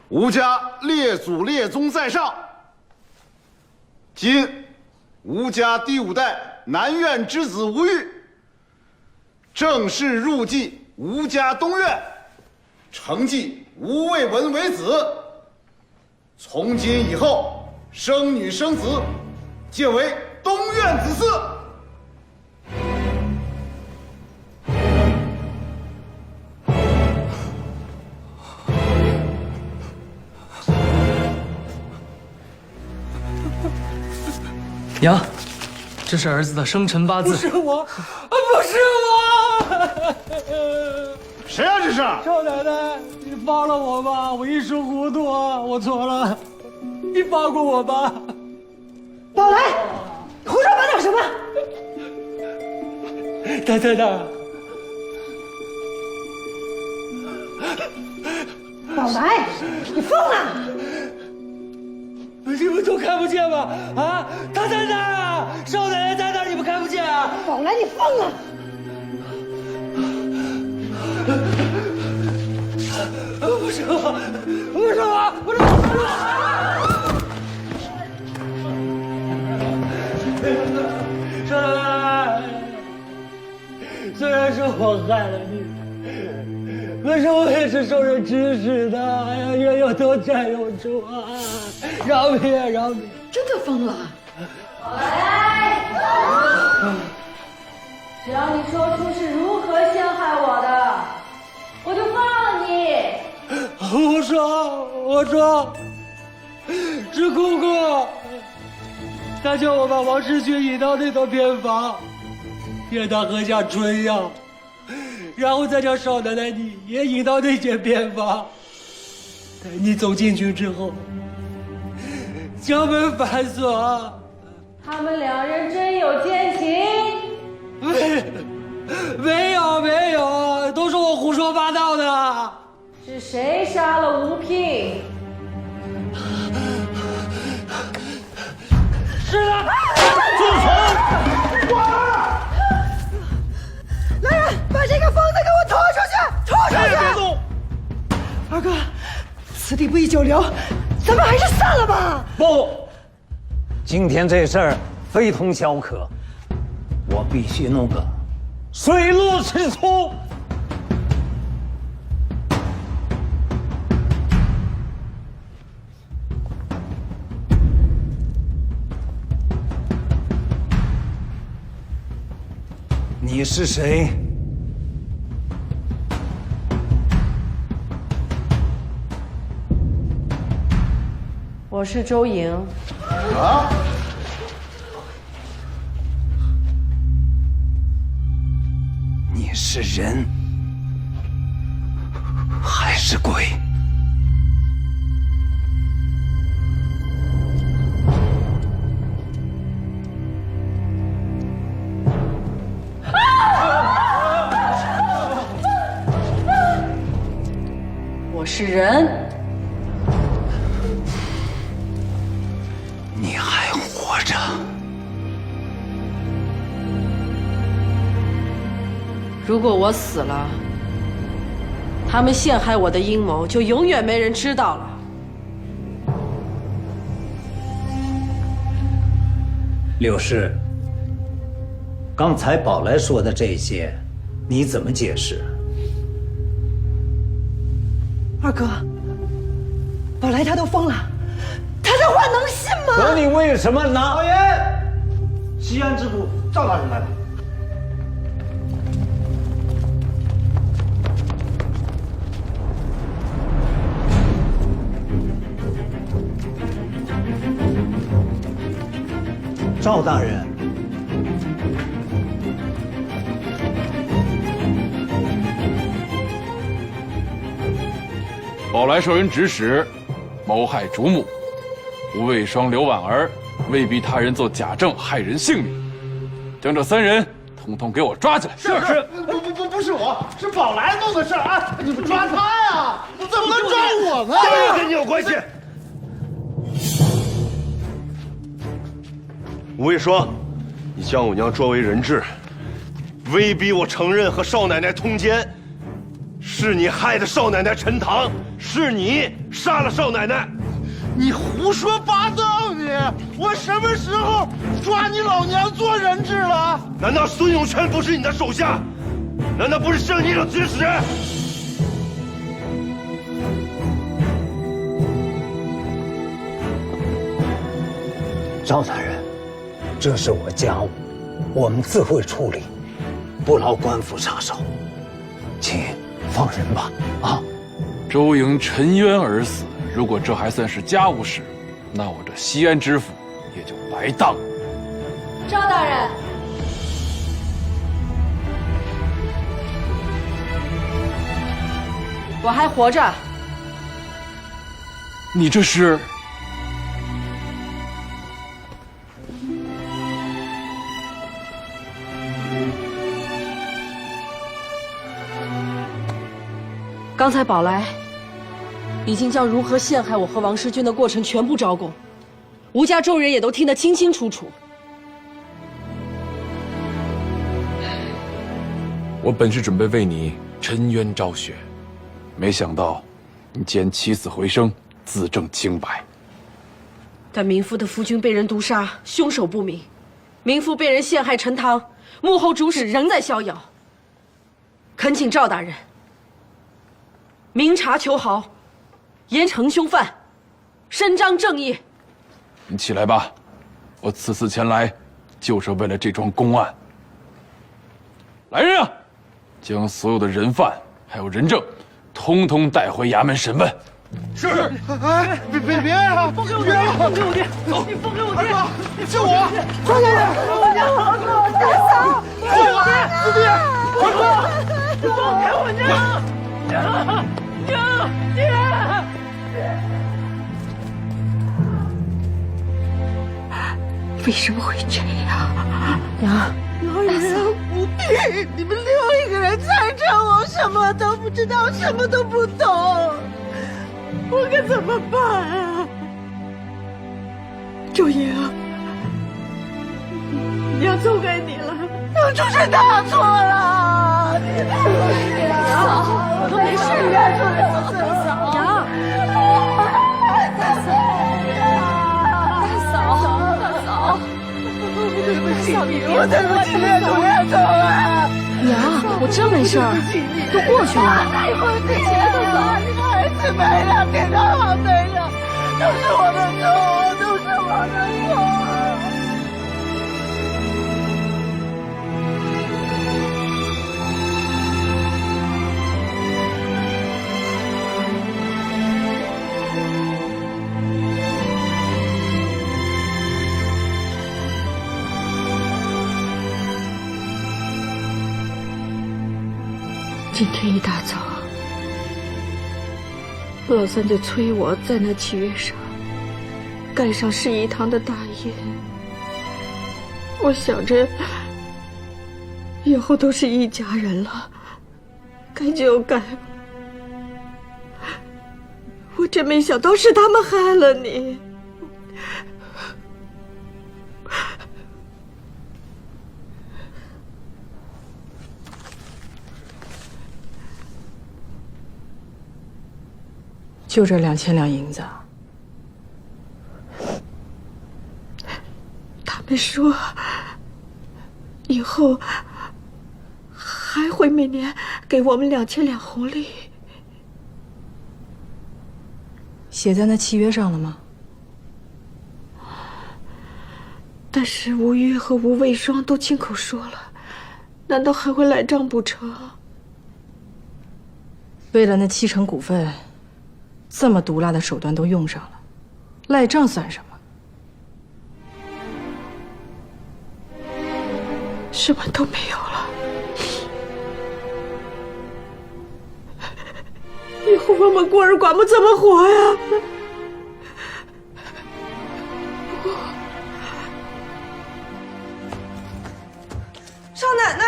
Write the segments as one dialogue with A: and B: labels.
A: 吴家列祖列宗在上，今吴家第5代南院之子吴玉正式入继吴家东院，承继吴卫文为子。从今以后，生女生子皆为东院子嗣。
B: 娘，这是儿子的生辰八字。
C: 不是我，不是我！
A: 谁啊？这是？
C: 少奶奶，你放了我吧，我一时糊涂，我错了，你放过我吧。
D: 宝来，胡说八道什么？
C: 太太太，
D: 宝来，你疯了！
C: 你们都看不见吗？啊，他在那儿啊，少奶奶在那儿，你们看不见啊？
D: 宝来，你疯了！
C: 不是我，不是我，不是我，不是我！少奶奶，虽然是我害了你，可是我也是受人指使的，哎呀，冤有头债有主啊！饶命啊，饶命！
D: 真的疯了！
E: 来，只要你说出是如何陷害我的，我就放了你。
C: 我说，是姑姑，她叫我把王世军引到那栋偏房，骗他喝下春药，然后再叫少奶奶你也引到那间偏房。待你走进去之后，将门反锁。
E: 他们2人真有奸情？
C: 没有，都是我胡说八道的。
E: 是谁杀了吴聘？
C: 是啊！
A: 住手！
D: 来人，把这个疯子给我拖出去！拖出去！
A: 别动！
D: 二哥，此地不宜久留，咱们还是散了吧。
F: 不，今天这事儿非同小可，我必须弄个水落石出。你是谁？
E: 我是周莹。
A: 啊！
F: 你是人还是鬼？
E: 我是人。
F: 你还活着？
E: 如果我死了，他们陷害我的阴谋就永远没人知道了。
F: 柳氏，刚才宝来说的这些，你怎么解释？
D: 二哥，宝来他都疯了，他这话能信吗？
F: 可你为什么拿？
A: 老爷，西安知府赵大人来了。
F: 赵大人，
G: 宝来受人指使，谋害主母，吴卫双、刘婉儿威逼他人做假证，害人性命，将这3人统统给我抓起来！
A: 是，不是我，是宝来弄的事儿啊！你们抓他呀，怎么能抓我呢？
H: 这也跟你有关系。吴卫双，你将我娘捉为人质，威逼我承认和少奶奶通奸，是你害的少奶奶陈塘是你杀了少奶奶。
A: 你胡说八道！我什么时候抓你老娘做人质了？
H: 难道孙永泉不是你的手下？难道不是圣逆者指使？
F: 赵大人，这是我家务，我们自会处理，不劳官府插手，请放人吧。啊，
G: 周营沉冤而死，如果这还算是家务事，那我这西安知府也就白当了。
E: 赵大人，我还活着。
G: 你这是？
E: 刚才宝来已经将如何陷害我和王世军的过程全部招供，吴家众人也都听得清清楚楚。
G: 我本是准备为你沉冤昭雪，没想到你竟然起死回生，自证清白。
E: 但民夫的夫君被人毒杀，凶手不明，民夫被人陷害陈塘，幕后主使仍在逍遥。恳请赵大人明察秋毫，严惩凶犯，伸张正义。
G: 你起来吧，我此次前来就是为了这桩公案。来人啊，将所有的人犯还有人证，通通带回衙门审问。
A: 是。哎，别啊！放给我爹！放给我爹！走，你放给我爹！救我！快点！我大嫂！救我！四弟，快快！放开我娘！爹！
D: 为什么会这样？娘，老人不必，你们6个人在这，我什么都不知道，什么都不懂，我该怎么办啊？周莹，娘错给你了，当初是他错了，你对不起啊！我都没事，娘说的是嫂，
E: 娘，
D: 大嫂，对不起你，我对不起列祖列宗啊！
E: 娘，我真没事儿，都过去了。
D: 我对不起嫂，你们儿子没了，天堂好没了，都是我的错，都是我的错。今天一大早，老三就催我在那契约上盖上市仪堂的大印。我想着以后都是一家人了，该就该。我真没想到是他们害了你。
E: 就这2000两银子，
D: 他们说以后还会每年给我们2000两红利。
E: 写在那契约上了吗？
D: 但是吴玉和吴卫双都亲口说了，难道还会赖账不成？
E: 为了那7成股份，这么毒辣的手段都用上了，赖账算什么？
D: 什么都没有了，以后我们孤儿寡母怎么活呀？
I: 少奶奶，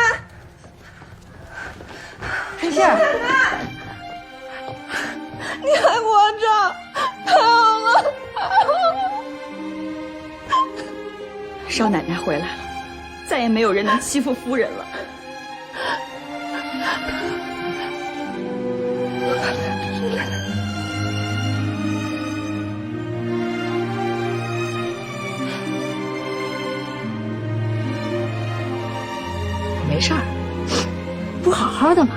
E: 黑线，
I: 奶奶，你还活着，太好了！
J: 少奶奶回来了，再也没有人能欺负夫人了。
D: 没事儿，不好好的吗？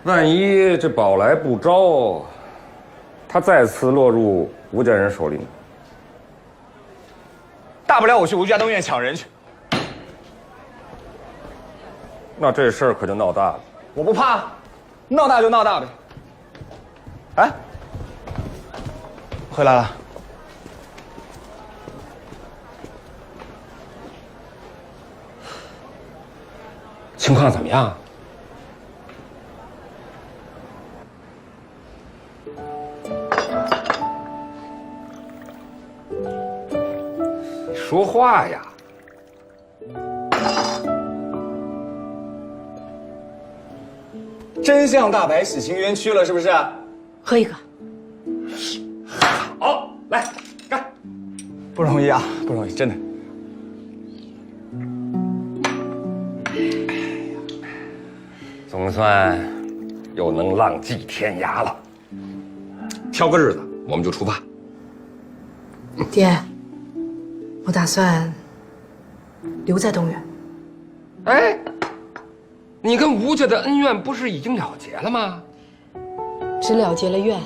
K: 万一这宝来不招，他再次落入吴家人手里呢？
F: 大不了我去吴家东院抢人去。
K: 那这事儿可就闹大了。
F: 我不怕，闹大就闹大呗。哎，回来了。
K: 情况怎么样？说话呀！
F: 真相大白，洗清冤屈了，是不是？
E: 喝一个。
K: 好，来干！
F: 不容易啊，不容易，真的。
K: 总算又能浪迹天涯了。挑个日子，我们就出发。
E: 爹，我打算留在东院。
K: 哎，你跟吴家的恩怨不是已经了结了吗？
E: 只了结了怨，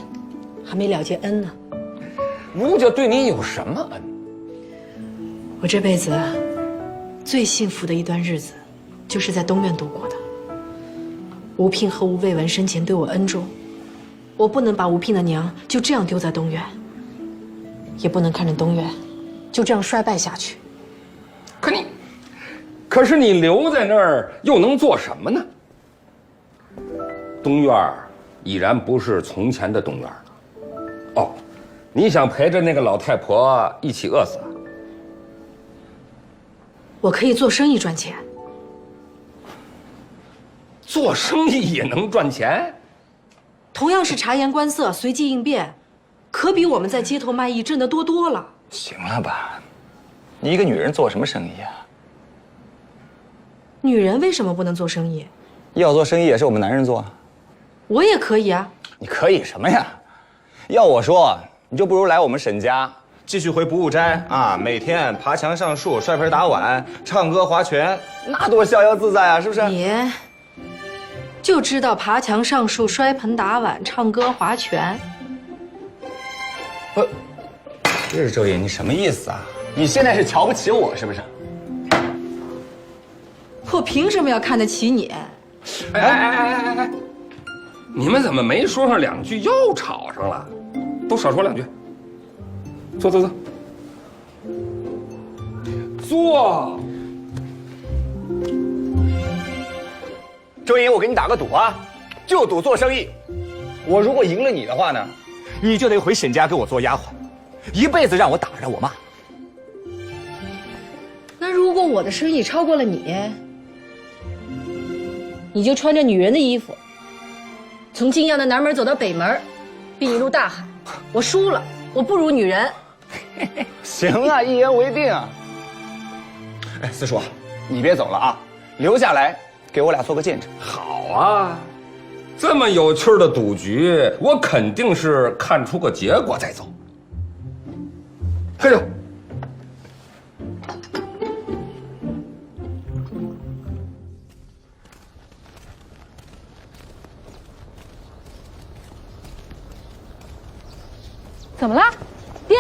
E: 还没了结恩呢。
K: 吴家对你有什么恩？
E: 我这辈子最幸福的一段日子，就是在东院度过的。吴聘和吴卫文生前对我恩重，我不能把吴聘的娘就这样丢在东院，也不能看着东院就这样衰败下去。
K: 可是你留在那儿又能做什么呢？东院已然不是从前的东院了。哦，你想陪着那个老太婆一起饿死啊？
E: 我可以做生意赚钱。
K: 做生意也能赚钱？
E: 同样是察言观色、随机应变，可比我们在街头卖艺挣得多多了。
F: 行了吧，你一个女人做什么生意啊？
E: 女人为什么不能做生意？
F: 要做生意也是我们男人做啊。
E: 我也可以啊。
F: 你可以什么呀？要我说，你就不如来我们沈家，继续回不务斋啊，每天爬墙上树、摔盆打碗、唱歌划拳，那多逍遥自在啊，是不是？
E: 你就知道爬墙上树、摔盆打碗、唱歌划拳。
F: 不是周爷，你什么意思啊？你现在是瞧不起我是不是？
E: 我凭什么要看得起你？
K: 哎！你们怎么没说上两句又吵上了？都少说两句。坐。坐。
F: 周莹，我给你打个赌啊，就赌做生意。我如果赢了你的话呢，你就得回沈家给我做丫鬟，一辈子让我打着我骂。
E: 那如果我的生意超过了你，你就穿着女人的衣服，从泾阳的南门走到北门，并一路大喊：“我输了，我不如女人。”
F: 行啊，一言为定啊。哎，四叔，你别走了啊，留下来给我俩做个见证。
K: 好啊，这么有趣的赌局，我肯定是看出个结果再走。喝酒。
I: 怎么了，爹？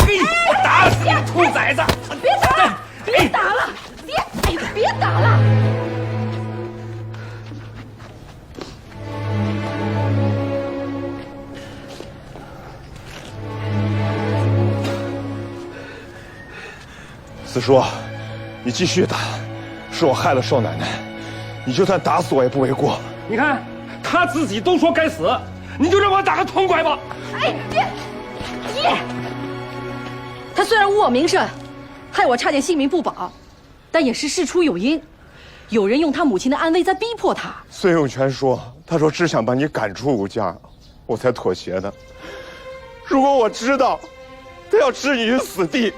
K: 嘿，我打死你兔崽子！
I: 别打了，别打了，爹！哎呀，别打了！
H: 四叔，你继续打，是我害了少奶奶，你就算打死我也不为过。
K: 你看，他自己都说该死，你就让我打个痛快吧！
I: 哎，爹，
E: 他虽然污我名声，
I: 害我差点性命不保，但也是事出有因，有人用他母亲的安危在逼迫他。
H: 孙永泉说：“他说只想把你赶出吴家，我才妥协的。如果我知道他要置你于死地，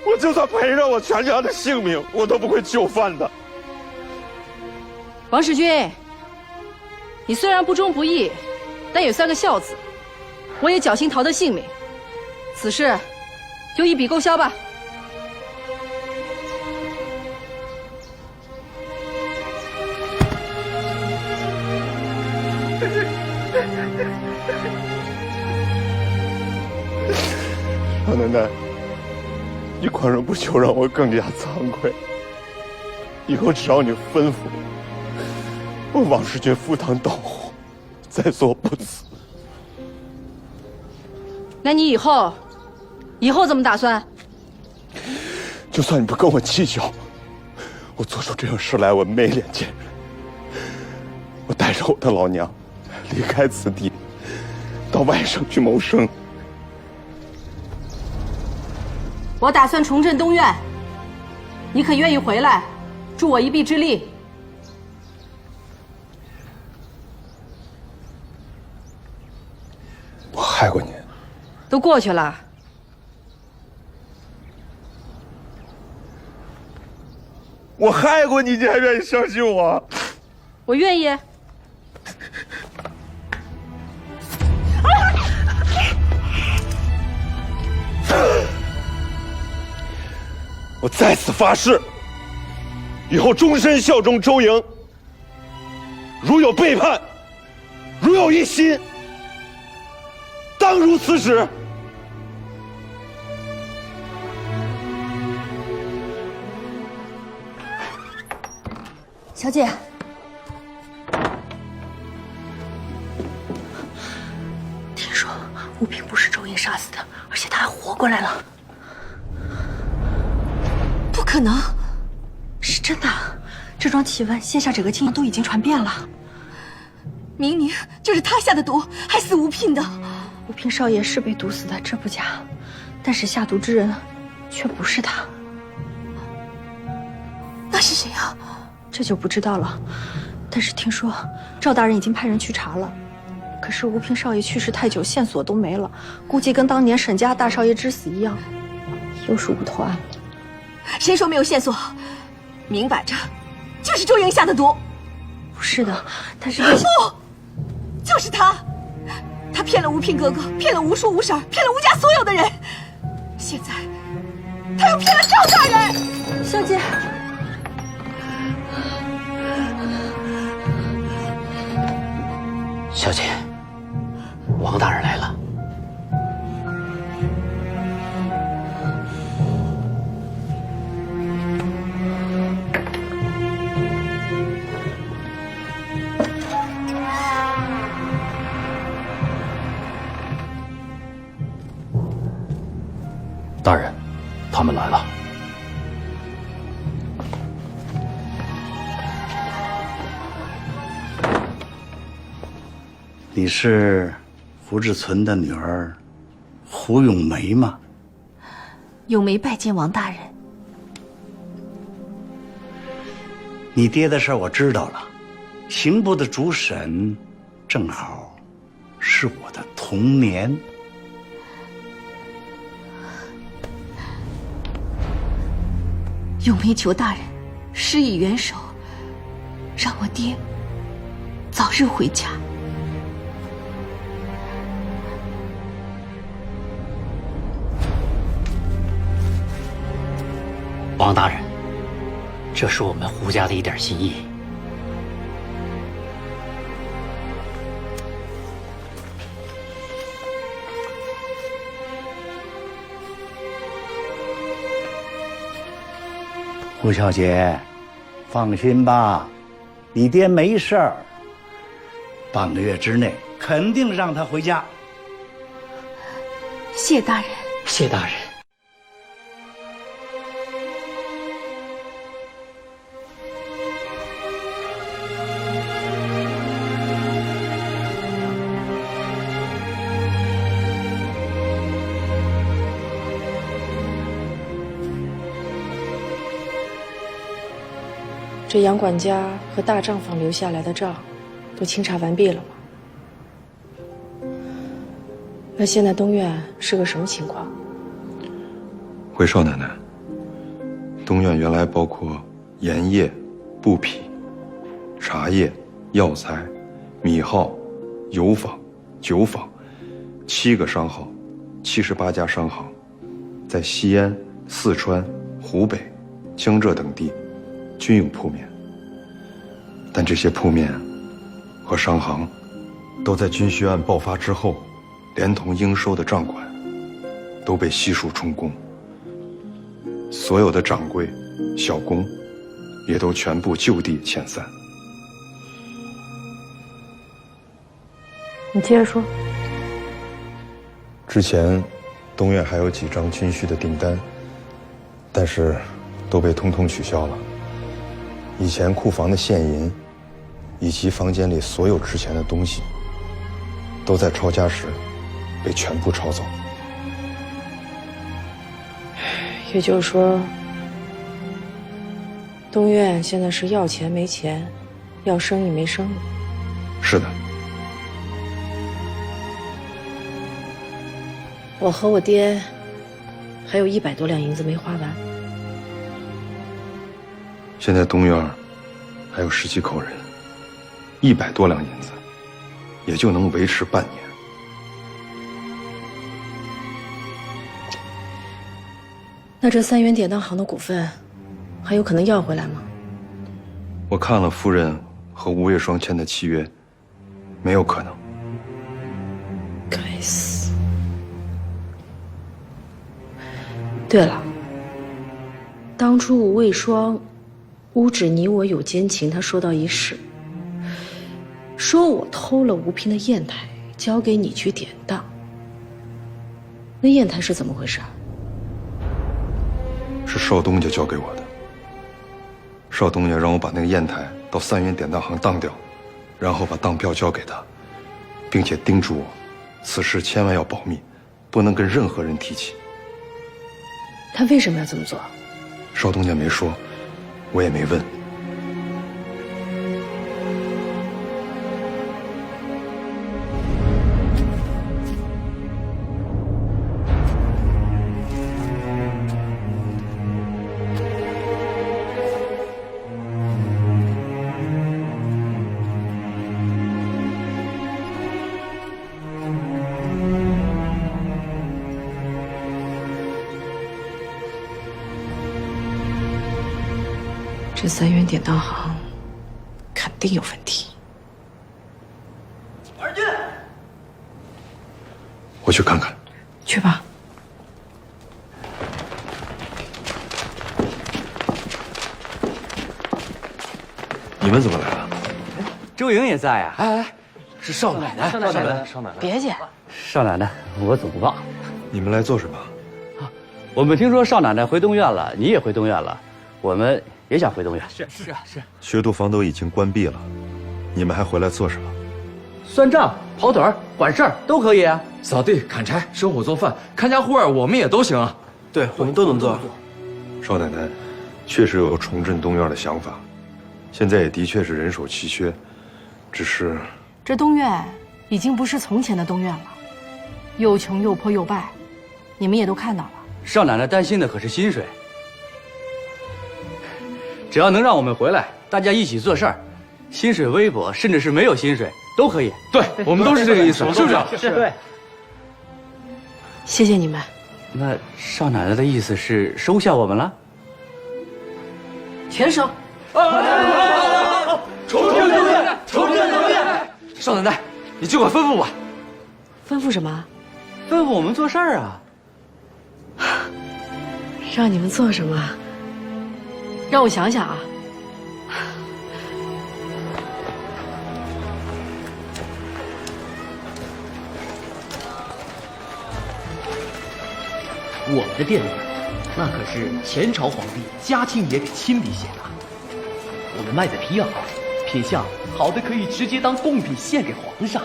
H: 我就算赔上我全家的性命，我都不会就范的。”
I: 王世军，你虽然不忠不义，但也算个孝子，我也侥幸逃得性命，此事就一笔勾销吧。
H: 老奶奶，你宽容不求，让我更加惭愧。以后只要你吩咐，我王世军赴汤蹈火，在所不辞。
I: 那你以后怎么打算？
H: 就算你不跟我计较，我做出这种事来，我没脸见人。我带着我的老娘离开此地，到外省去谋生。
I: 我打算重振东院，你可愿意回来，助我一臂之力？
H: 我害过你，
I: 都过去了。
H: 我害过你，你还愿意相信我？
I: 我愿意。
H: 我在此发誓，以后终身效忠周营。如有背叛，如有一心，当如此止。
J: 小姐，
D: 听说吴平不是周莹杀死的，而且他还活过来了。不可能，是真的。这桩奇闻线下整个泾阳都已经传遍了。明明就是他下的毒，害死吴聘的。吴聘少爷是被毒死的，这不假，但是下毒之人却不是他。那是谁啊？这就不知道了。但是听说赵大人已经派人去查了，可是吴聘少爷去世太久，线索都没了，估计跟当年沈家大少爷之死一样，又是无头案。谁说没有线索？明摆着就是周莹下的毒。不是的，但是不，就是他，他骗了吴聘哥哥，骗了吴叔、吴婶，骗了吴家所有的人，现在他又骗了赵大人。小姐，
F: 小姐，王大人来了。
L: 大人，他们来了。
F: 你是胡志存的女儿胡咏梅吗？
D: 咏梅拜见王大人。
F: 你爹的事儿我知道了，刑部的主审正好是我的童年。
D: 咏梅求大人施以援手，让我爹早日回家。
L: 王大人，这是我们胡家的一点心意。
F: 胡小姐，放心吧，你爹没事儿，半个月之内肯定让他回家。
D: 谢大人。
L: 谢大人。
E: 这杨管家和大账房留下来的账，都清查完毕了吗？那现在东院是个什么情况？
H: 回少奶奶，东院原来包括盐业、布匹、茶叶、药材、米号、油坊、酒坊，7个商号，78家商行，在西安、四川、湖北、江浙等地均有铺面。但这些铺面和商行都在军需案爆发之后，连同应收的账款都被悉数充公，所有的掌柜、小工也都全部就地遣散。
E: 你接着说。
H: 之前东院还有几张军需的订单，但是都被通通取消了。以前库房的现银以及房间里所有值钱的东西，都在抄家时被全部抄走。
E: 也就是说，东院现在是要钱没钱，要生意没生意。
H: 是的。
E: 我和我爹还有100多两银子没花完。
H: 现在东院还有10几口人，100多两银子，也就能维持半年。
E: 那这3元典当行的股份，还有可能要回来吗？
H: 我看了夫人和吴卫双签的契约，没有可能。
E: 该死！对了，当初吴卫双诬指你我有奸情，他说到一事，说我偷了吴嫔的砚台，交给你去典当。那砚台是怎么回事？
H: 是少东家交给我的。少东家让我把那个砚台到3元典当行当掉，然后把当票交给他，并且叮嘱我，此事千万要保密，不能跟任何人提起。
E: 他为什么要这么做？
H: 少东家没说，我也没问。
E: 这3元典当行肯定有问题。
L: 二俊，
H: 我去看看。
E: 去吧。
H: 你们怎么来了？
B: 周莹也在呀。
L: 哎，是少奶奶，少奶奶，
E: 别介。
L: 少奶奶，我总不忘。
H: 你们来做什么？
L: 我们听说少奶奶回东院了，你也回东院了，我们也想回东院。
B: 是。
H: 学徒房都已经关闭了，你们还回来做什么？
L: 算账、跑腿儿、管事儿都可以啊。
B: 扫地、砍柴、生火做饭、看家护院，我们也都行啊。
M: 对，我们都能做。
H: 少奶奶确实有重振东院的想法，现在也的确是人手稀缺，只是
E: 这东院已经不是从前的东院了，又穷又破又败，你们也都看到了。
L: 少奶奶担心的可是薪水，只要能让我们回来，大家一起做事儿，薪水微薄，甚至是没有薪水都可以。
B: 对，我们都是这个意思，是不是？
L: 是对。
E: 谢谢你们。
L: 那少奶奶的意思是收下我们了？
E: 全收。
B: 重振！少奶奶，你尽管吩咐吧。
E: 吩咐什么？
L: 吩咐我们做事儿啊。
E: 让你们做什么？让我想想啊。
N: 我们的店名，那可是前朝皇帝嘉庆爷给亲笔写的。我们卖的皮药，品相好的可以直接当贡品献给皇上。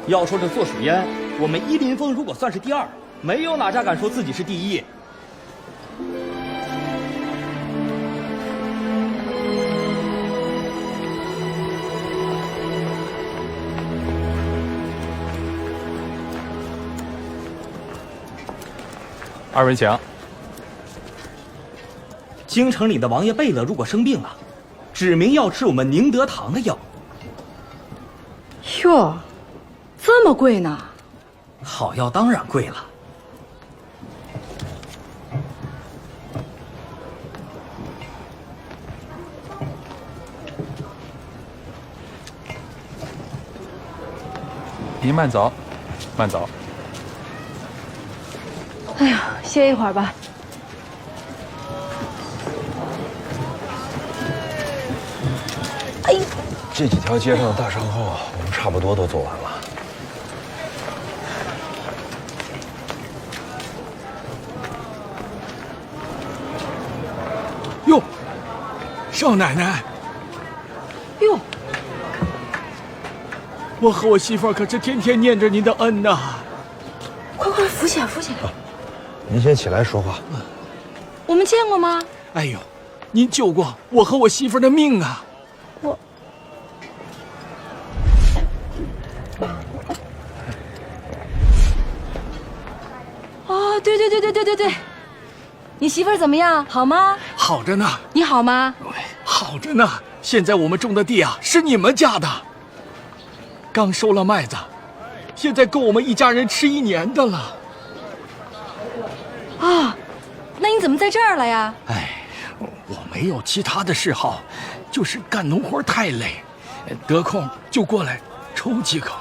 N: 要说这做水烟，我们依林峰如果算是第二，没有哪家敢说自己是第一。
G: 二位请。
N: 京城里的王爷贝勒如果生病了，指明要吃我们宁德堂的药。
I: 哟，这么贵呢？
N: 好药当然贵了。
G: 您慢走，慢走。
I: 哎呀，歇一会儿吧。哎，
M: 这几条街上的大伤后，我们差不多都做完了。
O: 哟，少奶奶。
I: 哟，
O: 我和我媳妇儿可是天天念着您的恩呐。
I: 快快扶起来，扶起来。
M: 您先起来说话。
I: 我们见过吗？
O: 哎呦，您救过我和我媳妇儿的命啊！
I: 我……哦，对，你媳妇儿怎么样？好吗？
O: 好着呢。
I: 你好吗？
O: 好着呢。现在我们种的地啊，是你们家的。刚收了麦子，现在够我们一家人吃1年的了。
I: 啊，那你怎么在这儿了呀？
O: 哎，我没有其他的嗜好，就是干农活太累，得空就过来抽几口，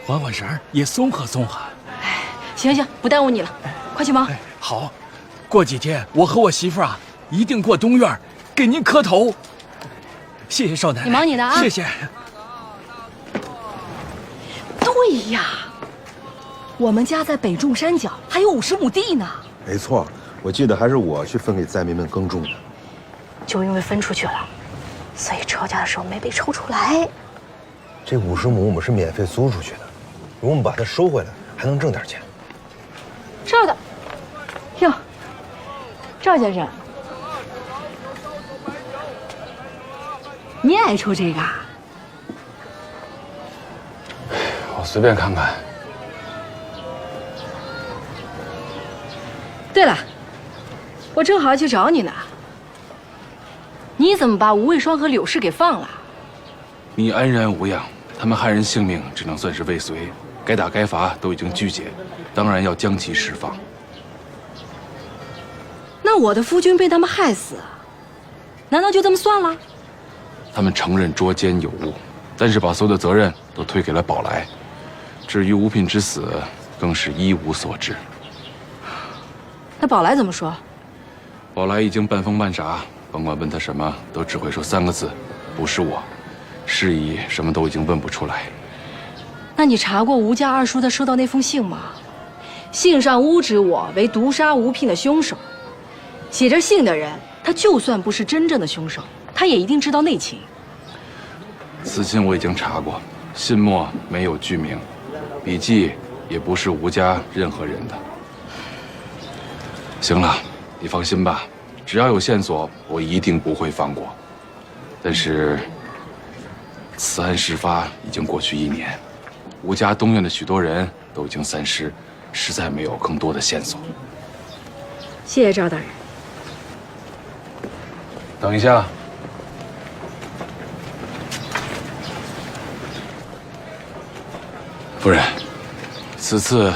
O: 缓缓神儿，也松和松和。
I: 哎，行，不耽误你了，快去忙。
O: 好，过几天我和我媳妇啊，一定过东院给您磕头。谢谢少奶奶，
I: 你忙你的啊。
O: 谢谢。
I: 对呀，我们家在北众山脚，还有50亩地呢。
M: 没错，我记得还是我去分给灾民们耕种的。
I: 就因为分出去了，所以抄家的时候没被抽出来。
M: 这50亩我们是免费租出去的，如果我们把它收回来，还能挣点钱。
I: 赵的，哟，赵先生，你也爱抽这个啊？
G: 我随便看看。
I: 对了，我正好要去找你呢。你怎么把吴卫双和柳氏给放了？
G: 你安然无恙，他们害人性命，只能算是未遂，该打该罚都已经拘解，当然要将其释放。
I: 那我的夫君被他们害死，难道就这么算了？
G: 他们承认捉奸有误，但是把所有的责任都推给了宝来。至于吴聘之死，更是一无所知。
I: 那宝来怎么说？
G: 宝来已经半疯半傻，甭管问他什么，都只会说3个字：不是我。是以什么都已经问不出来。
I: 那你查过吴家二叔他收到那封信吗？信上诬指我为毒杀吴聘的凶手。写着信的人，他就算不是真正的凶手，他也一定知道内情。
G: 此信我已经查过，信末没有具名，笔迹也不是吴家任何人的。行了，你放心吧，只要有线索，我一定不会放过。但是，此案事发已经过去1年，吴家东院的许多人都已经散失，实在没有更多的线索。
I: 谢谢赵大人。
G: 等一下。夫人，此次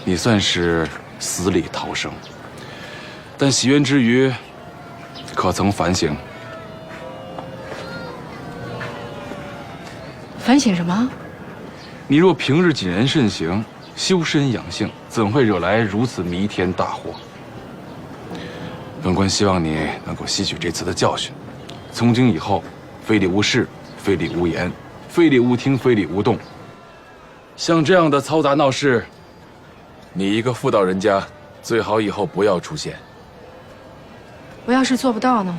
G: 你算是死里逃生，但洗冤之余，可曾反省？
I: 反省什么？
G: 你若平日谨言慎行，修身养性，怎会惹来如此弥天大祸？本官希望你能够吸取这次的教训，从今以后，非礼勿视，非礼勿言，非礼勿听，非礼勿动。像这样的嘈杂闹事，你一个妇道人家，最好以后不要出现。
I: 我要是做不到呢？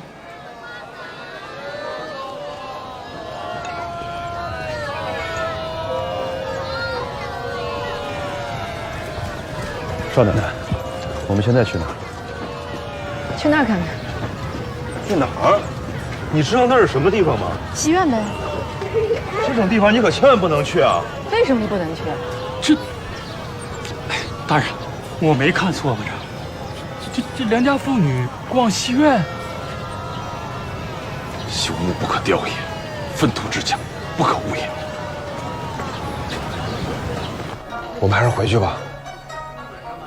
M: 少奶奶，我们现在去哪儿？
I: 去那儿看看。
M: 去哪儿？你知道那是什么地方吗？
I: 戏院呗。
M: 这种地方你可千万不能去啊！
I: 为什么不能去？
O: 大人，我没看错吧？这良家妇女逛戏院，
G: 朽木不可雕也，粪土之墙不可污也。
M: 我们还是回去吧。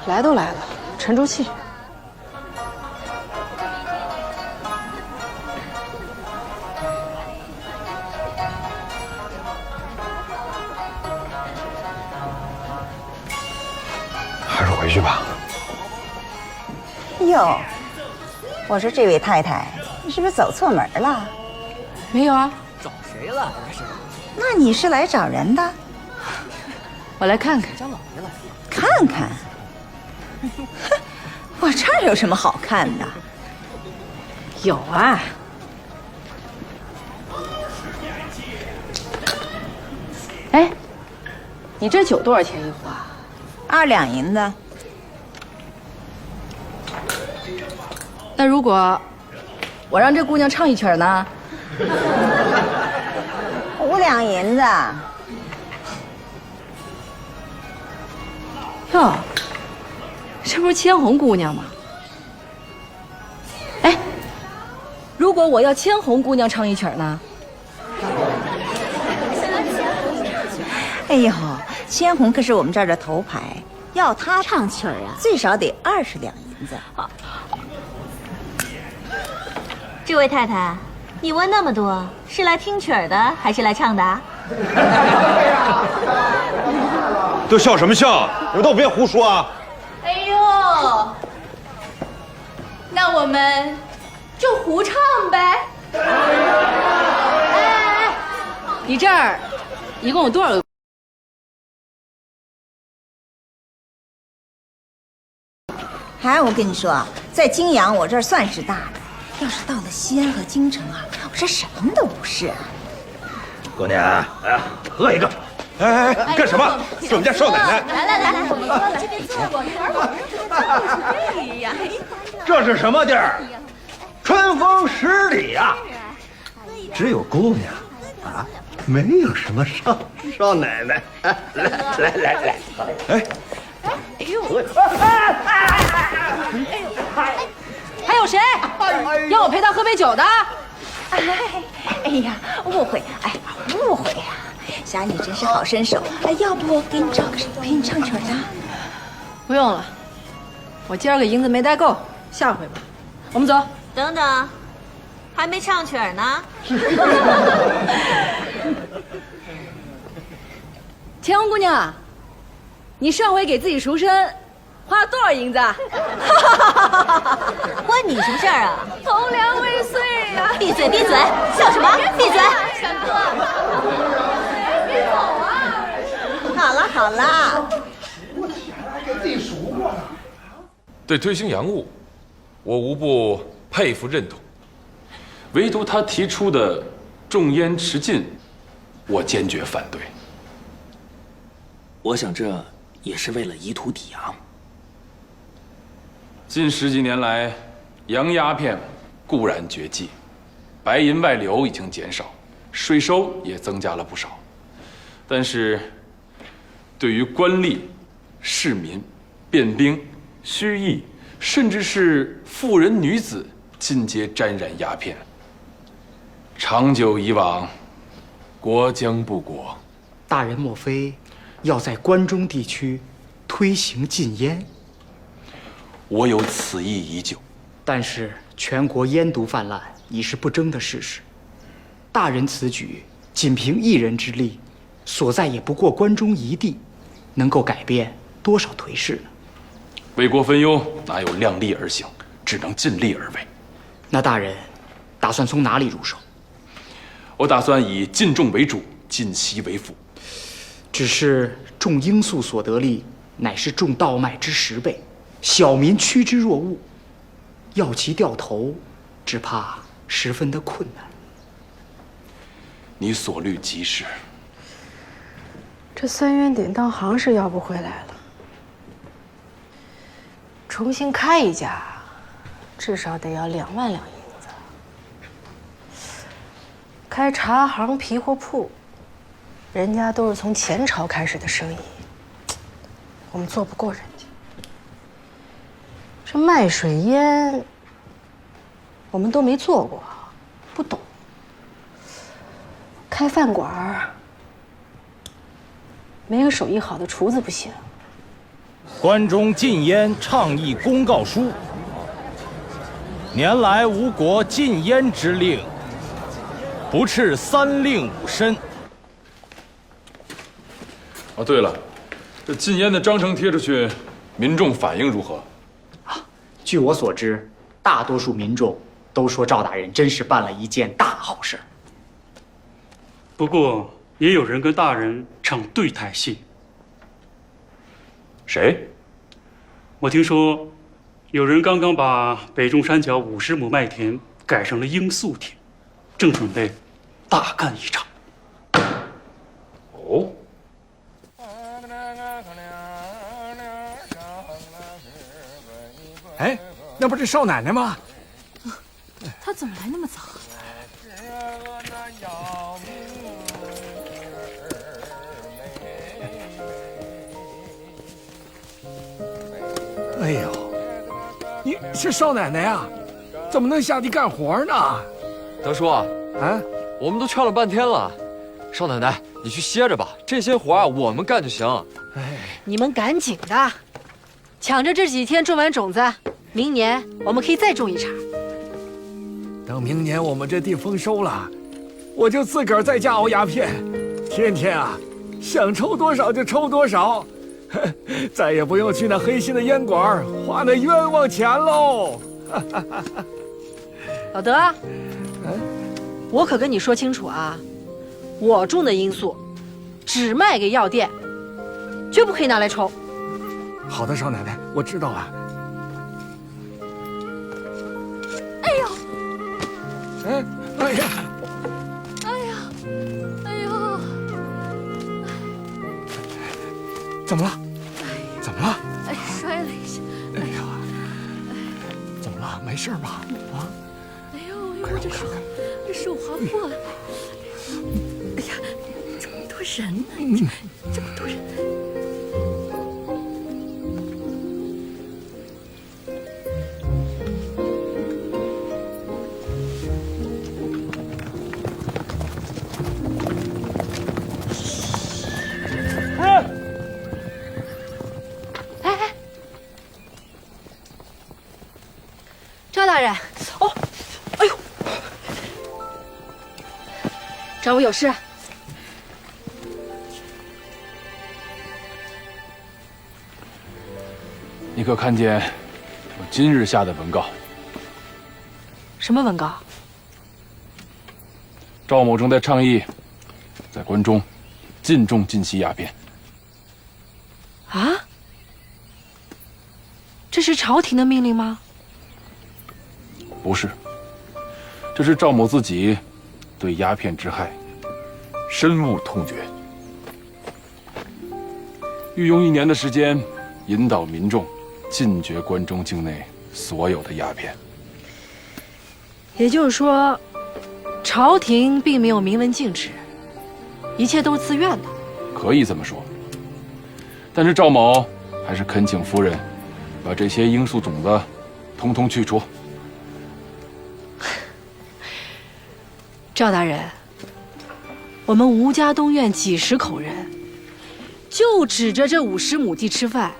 I: 来都来了，沉住气。
M: 还是回去吧。
D: 哟，我说这位太太，你是不是走错门了？
I: 没有啊。
N: 找谁了？这是？
D: 那你是来找人的？
I: 我来看看。
N: 张老爷了。
D: 看看。我这儿有什么好看的？
I: 有啊。哎，你这酒多少钱一壶啊
D: ？2两银子。
I: 那如果我让这姑娘唱一曲呢
D: ？5两银子。
I: 哟，这不是千红姑娘吗？哎，如果我要千红姑娘唱一曲呢？
D: 哎呦，千红可是我们这儿的头牌，要她唱曲儿啊，最少得20两银子。
P: 这位太太，你问那么多，是来听曲儿的还是来唱的？
M: 都笑什么笑？你们都别胡说啊！
I: 哎呦，那我们就胡唱呗。哎，你这儿一共有多少个？
D: 哎，我跟你说，在泾阳我这儿算是大的，要是到了西安和京城啊，我这什么都不是。
M: 姑娘，来，喝一个。哎，干什么？是我们家少奶奶。
P: 来，我们过来这边坐会儿。哎呀，
F: 这是什么地儿？春风十里呀，只有姑娘啊，没有什么少奶奶。来，哎，
I: 哎呦，还有谁要我陪他喝杯酒的？
D: 哎呀，误会呀！霞你真是好身手，哎，要不给你找个谁陪你唱曲的？
I: 不用了，我今儿个银子没带够，下回吧。我们走。
P: 等等，还没唱曲儿呢。
I: 千红姑娘，你上回给自己赎身花了多少银子？
P: 关你什么事儿啊？
I: 头梁未遂呀！
P: 闭嘴！笑什么？闭嘴！
I: 闪哥，别走啊！
D: 好了，
A: 我钱还给自己数过呢。
G: 对推行洋务，我无不佩服认同，唯独他提出的重烟持禁，我坚决反对。
N: 我想这也是为了以土抵洋。
G: 近10几年来，洋鸦片固然绝迹，白银外流已经减少，税收也增加了不少，但是，对于官吏、市民、便兵、须役，甚至是妇人女子，尽皆沾染鸦片。长久以往，国将不国。
Q: 大人莫非要在关中地区推行禁烟？
G: 我有此意已久。
Q: 但是全国烟毒泛滥已是不争的事实。大人此举仅凭一人之力，所在也不过关中一地，能够改变多少颓势呢？
G: 为国分忧，哪有量力而行？只能尽力而为。
Q: 那大人打算从哪里入手？
G: 我打算以禁重为主，禁息为辅。
Q: 只是重罂粟所得利，乃是重稻麦之10倍，小民趋之若鹜，要其掉头，只怕十分的困难。
G: 你所虑极是。
E: 这3元典当行是要不回来了。重新开一家，至少得要2万两银子。开茶行、皮货铺，人家都是从前朝开始的生意，我们做不过人家。这卖水烟，我们都没做过，不懂。开饭馆，没个手艺好的厨子不行。
R: 关中禁烟倡议公告书，年来吴国禁烟之令，不啻3令5申。
G: 哦，对了，这禁烟的章程贴出去，民众反应如何？
Q: 据我所知，大多数民众都说赵大人真是办了一件大好事。
C: 不过也有人跟大人唱对台戏。
G: 谁？
C: 我听说，有人刚刚把北中山脚50亩麦田改成了罂粟田，正准备大干一场。
G: 哦。
O: 哎，那不是少奶奶吗？
J: 她怎么来那么早？
O: 哎呦，你是少奶奶啊？怎么能下地干活呢？
B: 德叔啊，
S: 我们都劝了半天了，少奶奶，你去歇着吧，这些活啊我们干就行。
E: 你们赶紧的，抢着这几天种完种子，明年我们可以再种一茬。
O: 等明年我们这地丰收了，我就自个儿在家熬鸦片，天天啊，想抽多少就抽多少，再也不用去那黑心的烟馆花那冤枉钱喽。
E: 老德，我可跟你说清楚啊，我种的罂粟只卖给药店，绝不可以拿来抽。
O: 好的，少奶奶，我知道了。
J: 哎呦！
O: 哎呀！
J: 哎呀！哎呦！
O: 怎么了？怎么了？
J: 哎，摔了一下。
O: 哎呀！怎么了？没事吧？啊？
J: 哎呦，我这手划破了。哎呀，这么多人呢！这么多人。
E: 赵大人，哦，哎呦，找我有事？
G: 你可看见我今日下的文告？
E: 什么文告？
G: 赵某正在倡议，在关中禁种禁吸鸦片。
E: 啊？这是朝廷的命令吗？
G: 不是，这是赵某自己对鸦片之害深恶痛绝，欲用1年的时间引导民众禁绝关中境内所有的鸦片。
E: 也就是说，朝廷并没有明文禁止，一切都是自愿的。
G: 可以这么说，但是赵某还是恳请夫人把这些罂粟种子统统去除。
E: 赵大人，我们吴家东院几十口人，就指着这50亩地吃饭，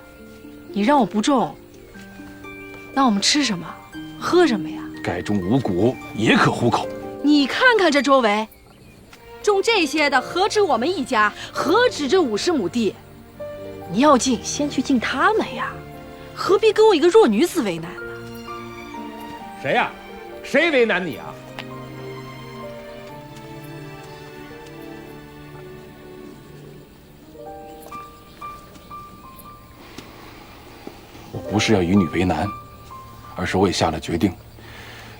E: 你让我不种，那我们吃什么，喝什么呀？
G: 改种五谷也可糊口。
E: 你看看这周围，种这些的何止我们一家，何止这50亩地？你要禁，先去禁他们呀，何必跟我一个弱女子为难呢？
N: 谁呀？谁为难你啊？
G: 我不是要以女为难，而是我也下了决定，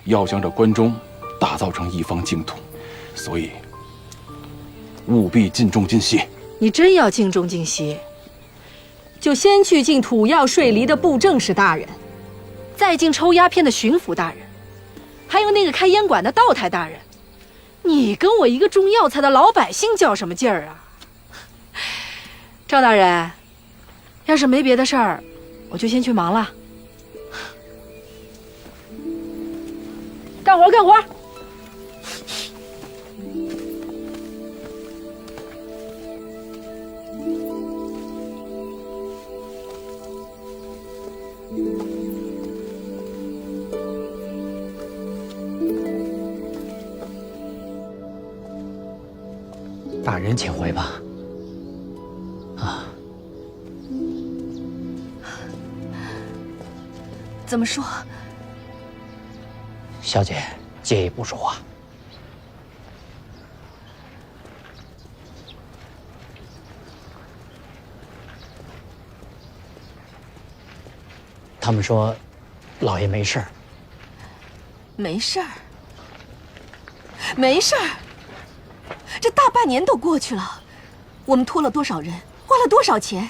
G: 要将这关中打造成一方净土，所以务必禁种禁吸。
E: 你真要禁种禁吸，就先去禁土药税离的布政使大人，
I: 在京抽鸦片的巡抚大人，还有那个开烟馆的道台大人，你跟我一个种药材的老百姓较什么劲儿啊？赵大人，要是没别的事儿，我就先去忙了。干活，干活！
N: 大人请回吧。啊，
J: 怎么说？
N: 小姐借一步说话。他们说，老爷没事儿。
J: 没事儿，没事儿。这大半年都过去了，我们拖了多少人，花了多少钱，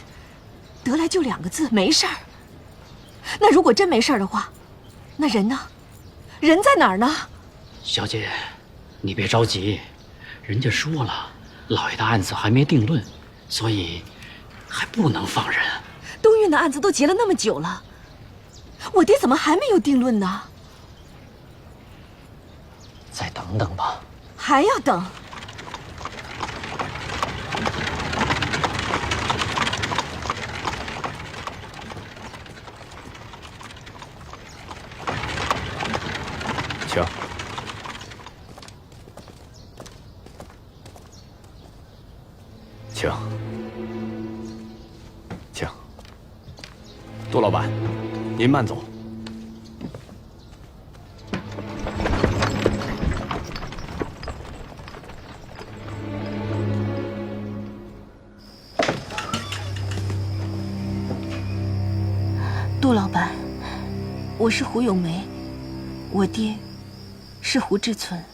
J: 得来就2个字：没事儿。那如果真没事儿的话，那人呢？人在哪儿呢？
N: 小姐，你别着急，人家说了，老爷的案子还没定论，所以还不能放人。
J: 东院的案子都结了那么久了，我爹怎么还没有定论呢？
N: 再等等吧。
J: 还要等？
G: 请。请。请。杜老板，您慢走。
J: 杜老板，我是胡咏梅，我爹是胡志存，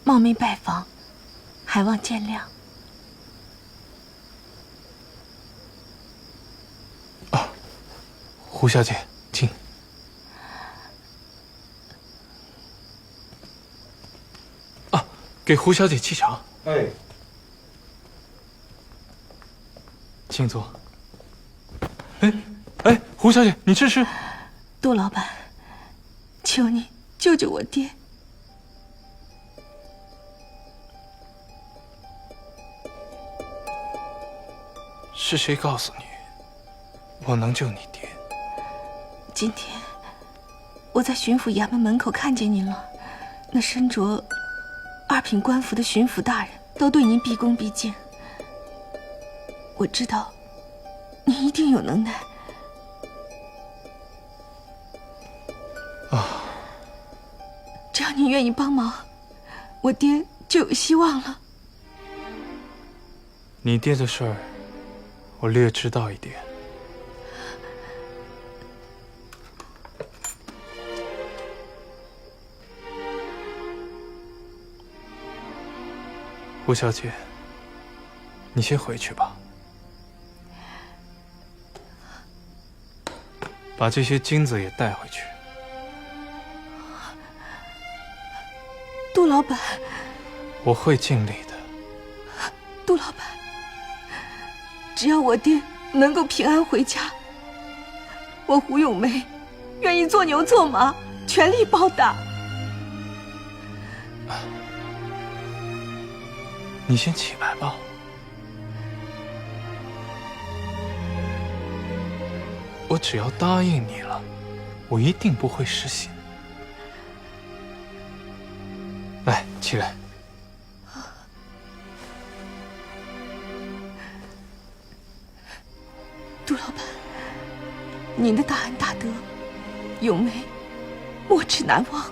J: 冒昧拜访，还望见谅。
B: 胡小姐，请。啊，给胡小姐沏茶。
H: 哎，
B: 请坐。哎，胡小姐，你这是？
J: 杜老板，求你救救我爹！
B: 是谁告诉你我能救你爹？
J: 今天我在巡抚衙门门口看见您了，那身着2品官服的巡抚大人都对您毕恭毕敬。我知道您一定有能耐。
B: 啊，
J: 只要您愿意帮忙，我爹就有希望了。
B: 你爹的事儿，我略知道一点。胡小姐，你先回去吧，把这些金子也带回去。
J: 杜老板，
B: 我会尽力的。
J: 杜老板，只要我爹能够平安回家，我胡咏梅愿意做牛做马，全力报答。
B: 你先起来吧。我只要答应你了，我一定不会失信。来，起来。
J: 杜老板，您的大恩大德，咏梅没齿难忘。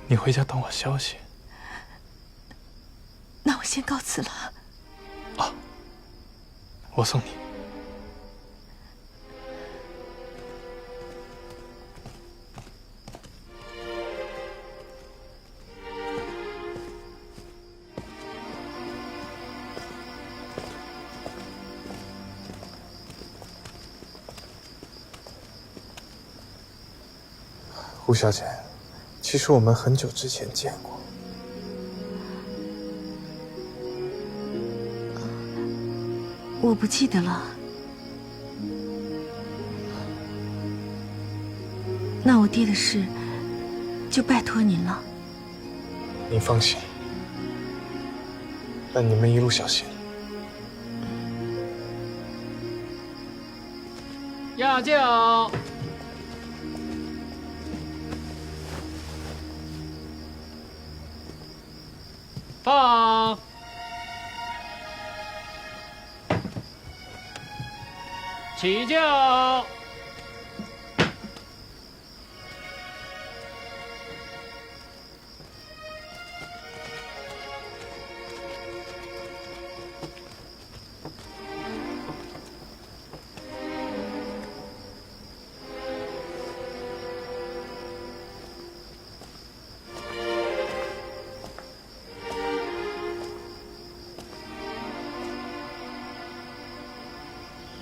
B: 你回家等我消息。
J: 那我先告辞了。
B: 啊，我送你。胡小姐，其实我们很久之前见过。
J: 我不记得了。那我爹的事，就拜托您了。
B: 您放心，那你们一路小心。
C: 压轿。放。起轿。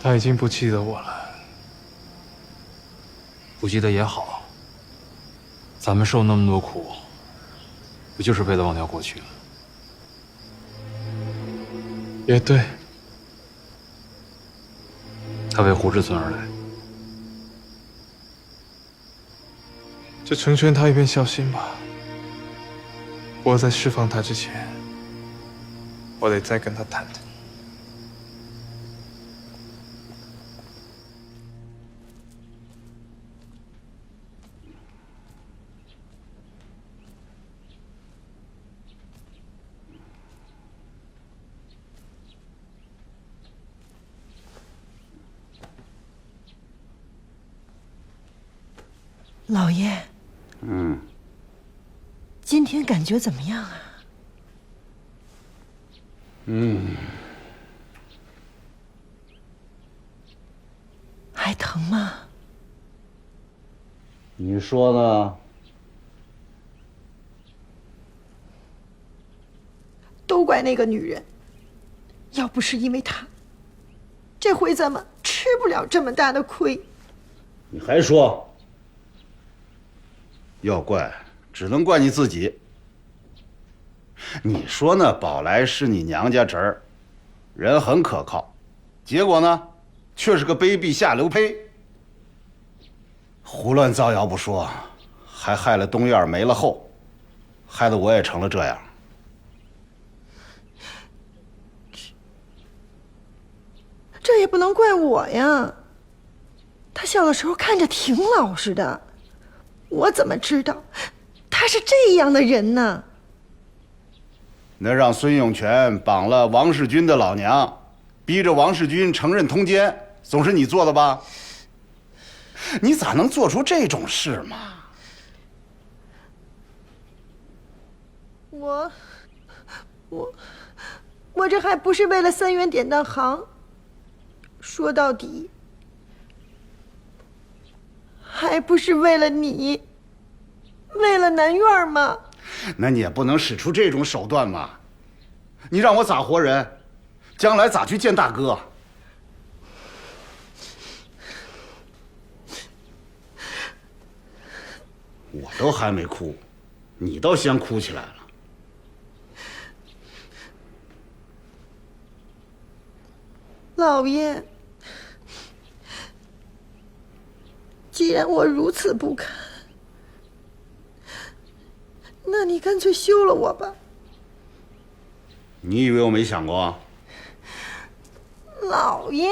B: 他已经不记得我了。
G: 不记得也好，咱们受那么多苦，不就是为了忘掉过去了？
B: 也对。
G: 他为胡志村而来，
B: 就成全他一片孝心吧。不过在释放他之前，我得再跟他谈谈。
D: 老爷，今天感觉怎么样啊？还疼吗？
A: 你说呢？
D: 都怪那个女人，要不是因为她，这回咱们吃不了这么大的亏。
A: 你还说？要怪，只能怪你自己。你说那宝来是你娘家侄儿，人很可靠，结果呢，却是个卑鄙下流胚。胡乱造谣不说，还害了东院没了后，害得我也成了这样。
D: 这也不能怪我呀。他小的时候看着挺老实的。我怎么知道他是这样的人呢？
A: 那让孙永全绑了王世军的老娘，逼着王世军承认通奸，总是你做的吧？你咋能做出这种事嘛？
D: 我这还不是为了3元典当行，说到底。还不是为了你，为了南院吗？
A: 那你也不能使出这种手段嘛！你让我咋活人？将来咋去见大哥？我都还没哭，你倒先哭起来了。
D: 老爷，既然我如此不堪，那你干脆休了我吧。
A: 你以为我没想过？
D: 老爷，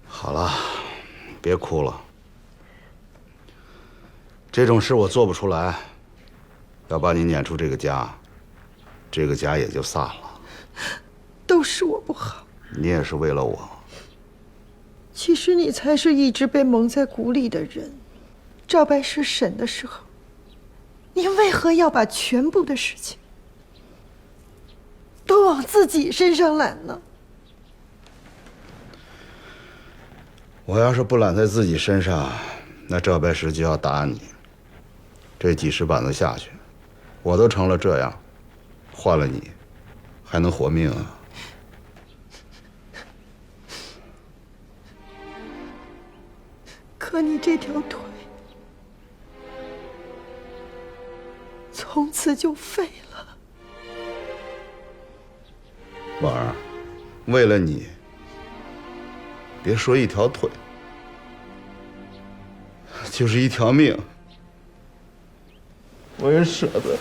A: 好了，别哭了。这种事我做不出来，要把你撵出这个家，这个家也就散了。
D: 都是我不好。
A: 你也是为了我。
D: 其实你才是一直被蒙在鼓里的人。赵白石审的时候，你为何要把全部的事情都往自己身上揽呢？
A: 我要是不揽在自己身上，那赵白石就要打你。这几十板子下去，我都成了这样，换了你，还能活命啊？
D: 可你这条腿从此就废了。
A: 婉儿，为了你，别说一条腿，就是一条命，我也舍得。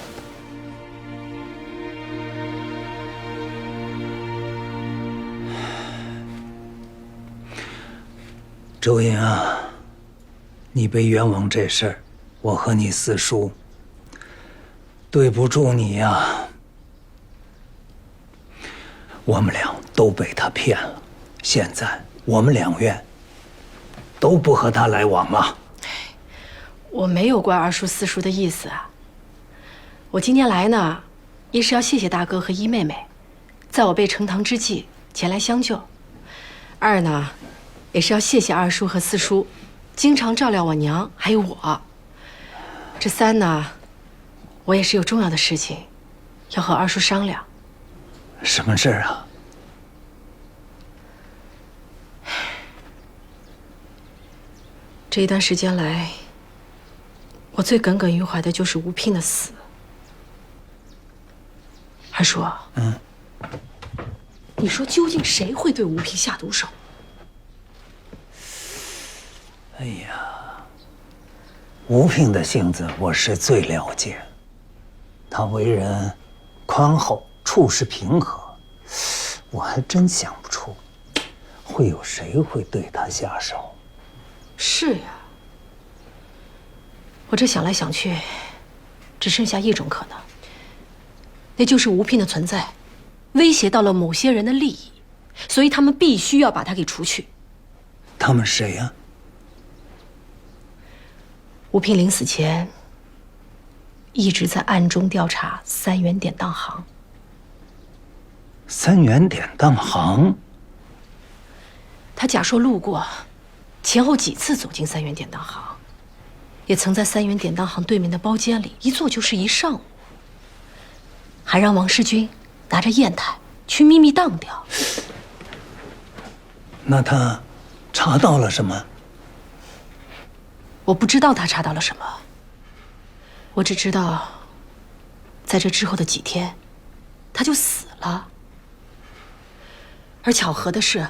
T: 周英啊，你被冤枉这事儿，我和你四叔对不住你呀。我们俩都被他骗了，现在我们两院都不和他来往了。
E: 我没有怪二叔四叔的意思啊。我今天来呢，一是要谢谢大哥和一妹妹，在我被呈堂之际前来相救；二呢，也是要谢谢二叔和四叔，经常照料我娘还有我。这三呢，我也是有重要的事情要和二叔商量。
T: 什么事儿啊？
E: 这一段时间来，我最耿耿于怀的就是吴聘的死。二叔，你说究竟谁会对吴聘下毒手？
T: 哎呀，吴聘的性子我是最了解，他为人宽厚，处事平和，我还真想不出会有谁会对他下手。
E: 是呀，我这想来想去，只剩下一种可能，那就是吴聘的存在威胁到了某些人的利益，所以他们必须要把他给除去。
T: 他们谁呀？
E: 吴聘临死前一直在暗中调查三元典当行。
T: 三元典当行？
E: 他假说路过，前后几次走进三元典当行，也曾在三元典当行对面的包间里一坐就是一上午，还让王世军拿着砚台去秘密当掉。
T: 那他查到了什么？
E: 我不知道他查到了什么，我只知道，在这之后的几天，他就死了。而巧合的是，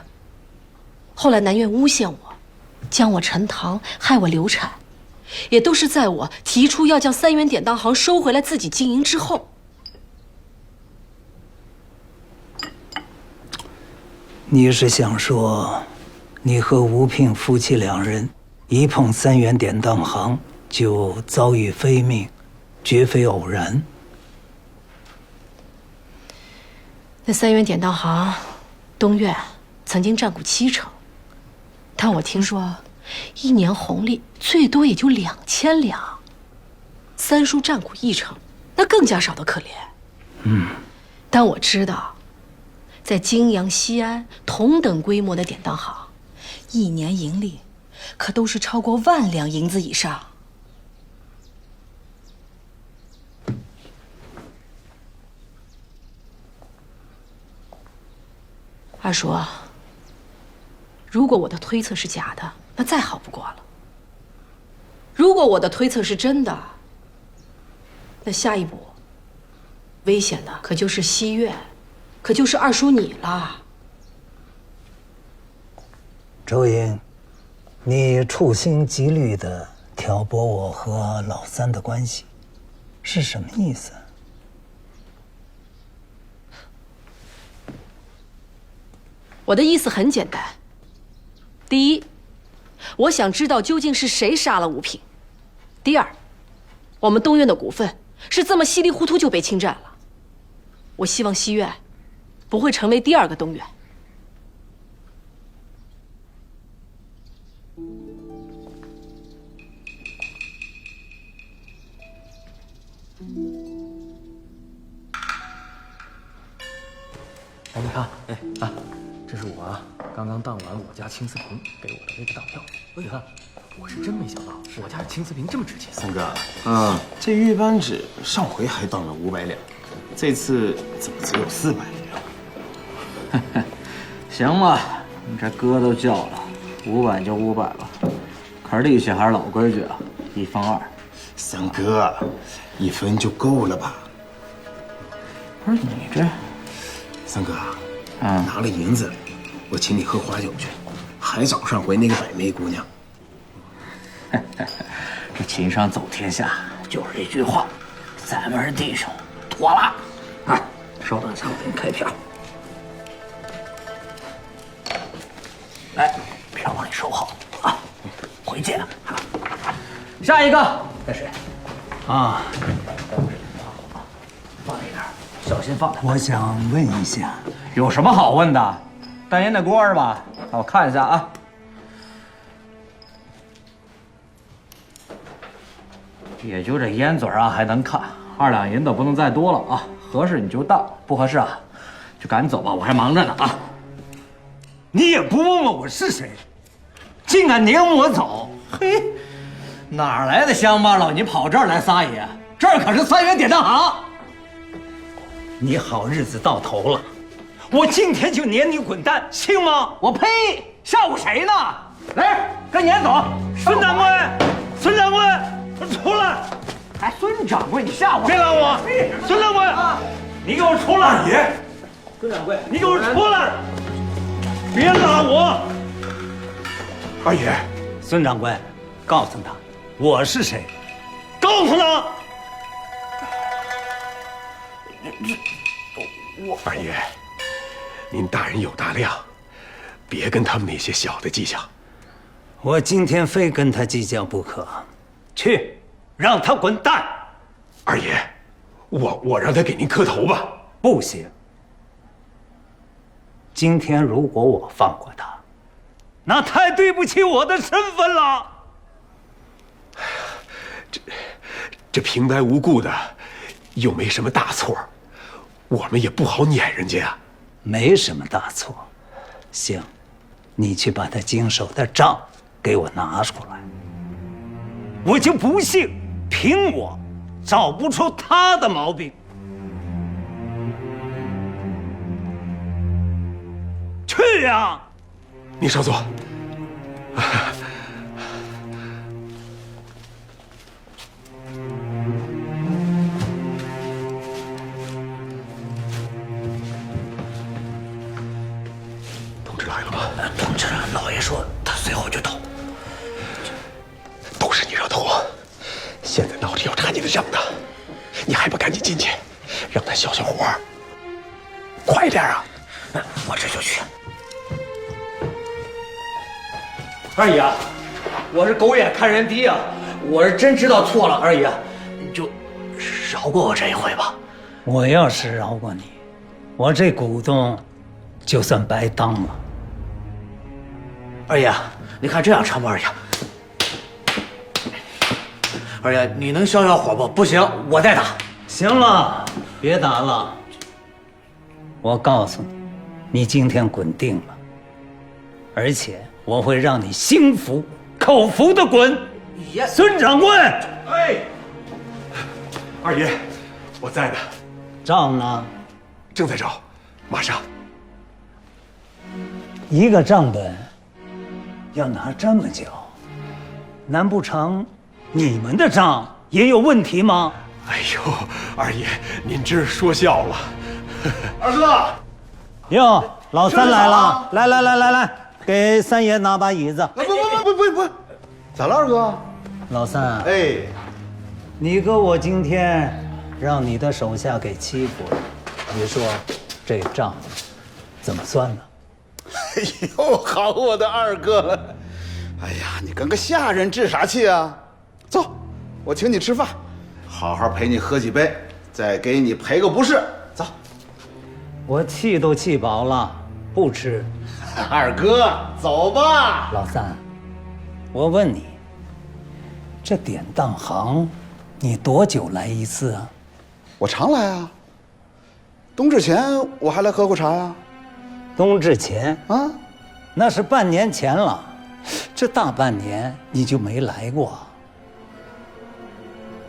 E: 后来南院诬陷我，将我沉塘，害我流产，也都是在我提出要将三元典当行收回来自己经营之后。
T: 你是想说，你和吴聘夫妻两人一碰三元典当行就遭遇非命，绝非偶然？
E: 那三元典当行东院曾经占股70%，但我听说一年红利最多也就2000两，三叔占股1成，那更加少得可怜。但我知道，在泾阳、西安同等规模的典当行，一年盈利可都是超过1万两银子以上。二叔，如果我的推测是假的，那再好不过了；如果我的推测是真的，那下一步危险的可就是西院，可就是二叔你了。
T: 周英，你处心积虑地挑拨我和老三的关系，是什么意思？
E: 我的意思很简单。第一，我想知道究竟是谁杀了吴聘；第二，我们东院的股份是这么稀里糊涂就被侵占了，我希望西院不会成为第2个东院。
N: 哎，你看，这是我刚刚当完我家青丝瓶给我的那个当票。你看，我是真没想到我家的青丝瓶这么值钱。
U: 三哥，这玉扳指上回还当了500两，这次怎么只有400两？
V: 行吧，你这哥都叫了，500就500吧。
L: 可是利息还是老规矩啊，1分2。
U: 三哥，1分就够了吧？
L: 不是你这，
U: 三哥，拿了银子，我请你喝花酒去，还找上回那个百媚姑娘。
T: 这秦商走天下就是一句话，咱们是弟兄，妥了。啊，稍等一下，我给你开票。来，票帮你收好啊，回见。
L: 下一个，
T: 这谁？啊，放那边，小心放。我想问一下，
L: 有什么好问的？带烟的锅是吧？我看一下啊。也就这烟嘴啊，还能看，2两银子不能再多了啊！合适你就当，不合适啊，就赶紧走吧，我还忙着呢啊！
T: 你也不问问我是谁，竟敢撵我走！
L: 嘿，哪来的乡巴佬？你跑这儿来撒野？这儿可是3元典当行。
T: 你好日子到头了，我今天就撵你滚蛋，信吗？
L: 我呸！吓唬谁呢？来，跟撵走！
T: 孙掌柜，孙掌柜，出来！
L: 还孙掌柜，你吓我！
T: 别拦我！孙掌柜，你给我出来！
L: 二爷，孙掌柜，
T: 你给我出来！别拉我！
H: 二爷，
T: 孙掌柜，告诉他我是谁，告诉他。
H: 二爷，您大人有大量，别跟他们那些小的计较。
T: 我今天非跟他计较不可，去，让他滚蛋！
H: 二爷，我让他给您磕头吧。
T: 不行。今天如果我放过他，那太对不起我的身份了。
H: 这平白无故的，又没什么大错，我们也不好撵人家呀。
T: 没什么大错，行，你去把他经手的账给我拿出来。我就不信凭我找不出他的毛病。去呀！
H: 你稍坐。同志来了吗？
T: 同志，老爷说他随后就到。
H: 都是你惹的祸，现在闹着要查你的账呢，你还不赶紧进去，让他消消火，快点啊！
T: 我这就去。
L: 二爷，我是狗眼看人低啊，我是真知道错了，二爷，你就饶过我这一回吧。
T: 我要是饶过你，我这股东就算白当了。
L: 二爷，你看这样成不？二爷，二爷，你能消消火不？不行，我再打。
T: 行了，别打了。我告诉你，你今天滚定了，而且我会让你心服口服的滚。孙掌柜，
H: 哎，二爷，我在呢。
T: 账呢？
H: 正在找，马上。
T: 一个账本要拿这么久，难不成你们的账也有问题吗？
H: 哎呦，二爷，您这是说笑了。
A: 二哥，
T: 哟，老三来了，来，给三爷拿把椅子。
A: 不，咋了，二哥？
T: 老三，
A: 哎，
T: 你哥我今天让你的手下给欺负了，你说这账怎么算呢？
A: 哎呦，好我的二哥了！哎呀，你跟个下人置啥气啊？走，我请你吃饭，好好陪你喝几杯，再给你赔个不是。走，
T: 我气都气饱了，不吃。
A: 二哥，走吧。
T: 老三，我问你，这典当行，你多久来一次啊？
A: 我常来啊。冬至前我还来喝过茶呀。
T: 冬至前
A: 啊，
T: 那是半年前了，这大半年你就没来过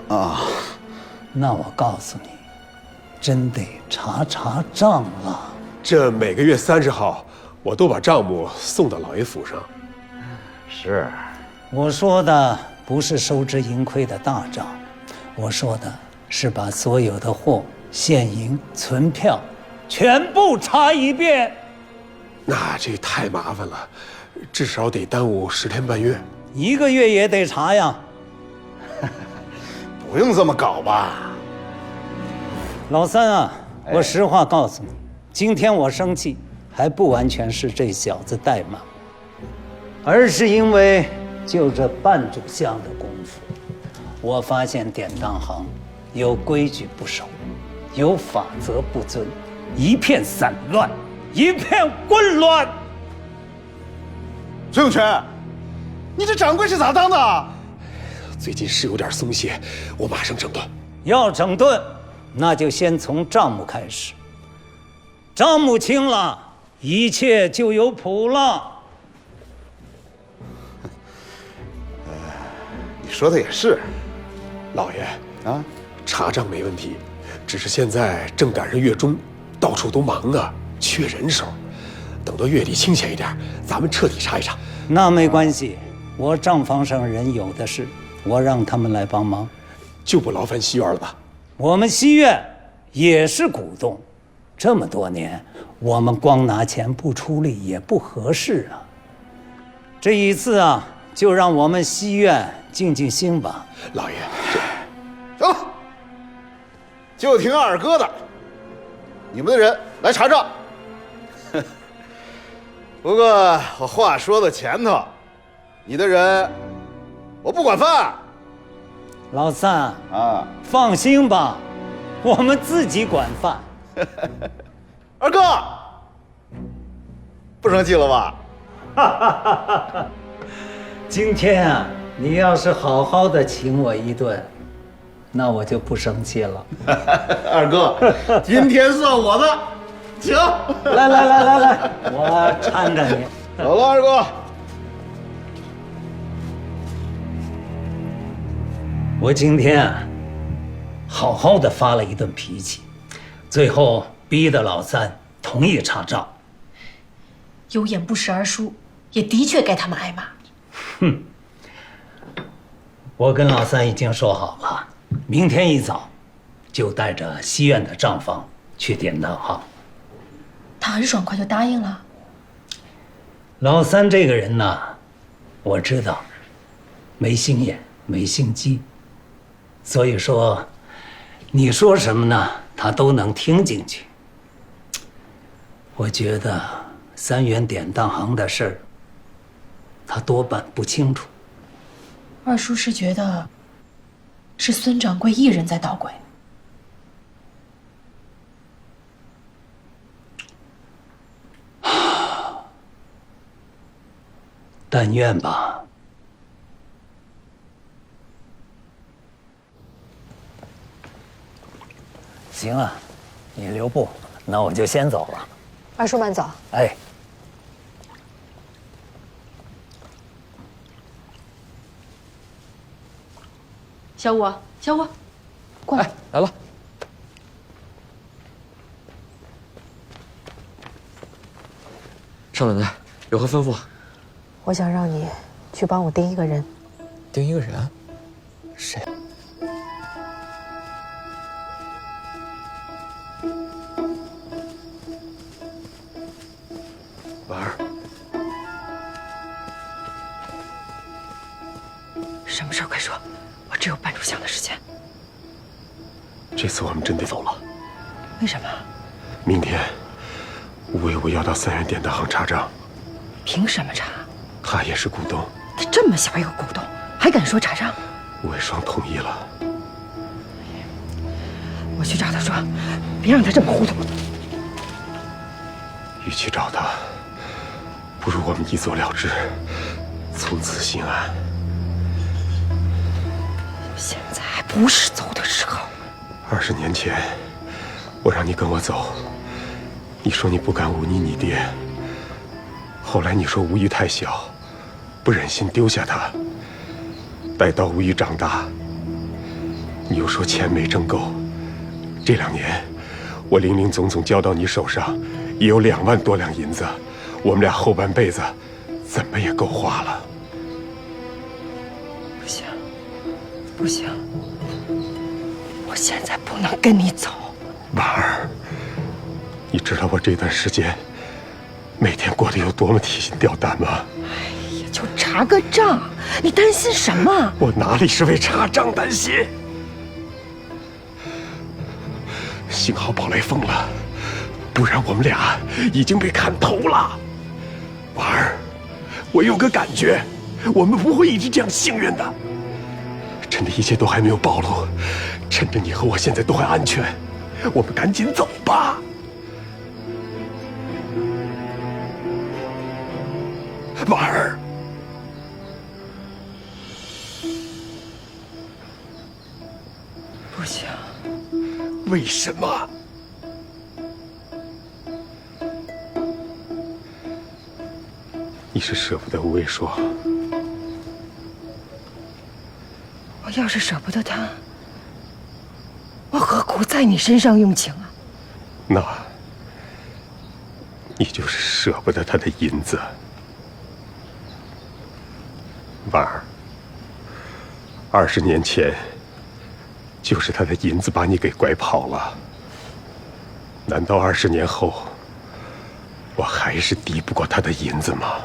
A: 啊？
T: 那我告诉你，真得查账了。
H: 这每个月30号，我都把账目送到老爷府上。
T: 是，我说的不是收支盈亏的大账，我说的是把所有的货、现银、存票全部查一遍。
H: 那这太麻烦了，至少得耽误10天半月
T: ，1个月也得查呀。
A: 不用这么搞吧，
T: 老三啊，我实话告诉你，今天我生气，还不完全是这小子怠慢，而是因为就这半炷香的功夫，我发现典当行有规矩不守，有法则不遵，一片散乱，一片混乱。
A: 崔永全，你这掌柜是咋当的？
H: 最近是有点松懈，我马上整顿。
T: 要整顿，那就先从账目开始。账目清了，一切就有谱了。
A: 你说的也是，
H: 老爷啊，查账没问题，只是现在正赶上月中，到处都忙啊，缺人手。等到月底清闲一点，咱们彻底查一查。
T: 那没关系，我账房上人有的是，我让他们来帮忙，
H: 就不劳烦西院了吧？
T: 我们西院也是股东，这么多年，我们光拿钱不出力也不合适啊。这一次啊，就让我们西院静静心吧。
H: 老爷，
A: 行了，就听二哥的，你们的人来查账。不过我话说到前头，你的人我不管饭。
T: 老三啊，放心吧，我们自己管饭。
A: 二哥，不生气了吧？
T: 今天啊，你要是好好的请我一顿，那我就不生气了。
A: 二哥，今天算我的，请。
T: 来，我搀着你。
A: 走了，二哥。
T: 我今天啊，好好的发了一顿脾气，最后逼得老三同意查账。
E: 有眼不识而输，也的确该他们挨骂。
T: 哼，我跟老三已经说好了，明天一早就带着西院的账房去典当行。
E: 他很爽快就答应了。
T: 老三这个人呢，我知道，没心眼，没心机，所以说，你说什么呢，他都能听进去。我觉得3元典当行的事儿，他多半不清楚。
E: 二叔是觉得是孙掌柜一人在捣鬼？
T: 但愿吧。行啊，你留步，那我就先走了。
I: 二叔慢走。
T: 哎。
E: 小五，小五，过来。
S: 来了。少奶奶，有何吩咐？
I: 我想让你去帮我盯一个人。
S: 盯一个人？谁？
H: 婉儿，
E: 什么事儿？快说，我只有半炷香的时间。
H: 这次我们真得走了。
E: 为什么？
H: 明天，吴为武要到3元典当行查账。
E: 凭什么查？
H: 他也是股东。
E: 他这么小一个股东，还敢说查账？
H: 吴伟双同意了。
E: 我去找他说，别让他这么糊涂。
H: 与其找他，不如我们一走了之，从此心安。
E: 现在还不是走的时候。
H: 20年前，我让你跟我走，你说你不敢忤逆你爹。后来你说吴玉太小，不忍心丢下他。待到吴玉长大，你又说钱没挣够。这2年，我零零总总交到你手上，也有2万多两银子，我们俩后半辈子怎么也够花了。
D: 不行，我现在不能跟你走。
H: 婉儿，你知道我这段时间每天过得有多么提心吊胆吗？
D: 哎呀，就查个账，你担心什么？
H: 我哪里是为查账担心？幸好宝来疯了，不然我们俩已经被看透了。婉儿，我有个感觉，我们不会一直这样幸运的。趁着一切都还没有暴露，趁着你和我现在都还安全，我们赶紧走吧。婉儿，
D: 不行。
H: 为什么？你是舍不得无畏说？
D: 我要是舍不得他，我何苦在你身上用情啊？
H: 那，你就是舍不得他的银子。婉儿，20年前，就是他的银子把你给拐跑了。难道20年后，我还是敌不过他的银子吗？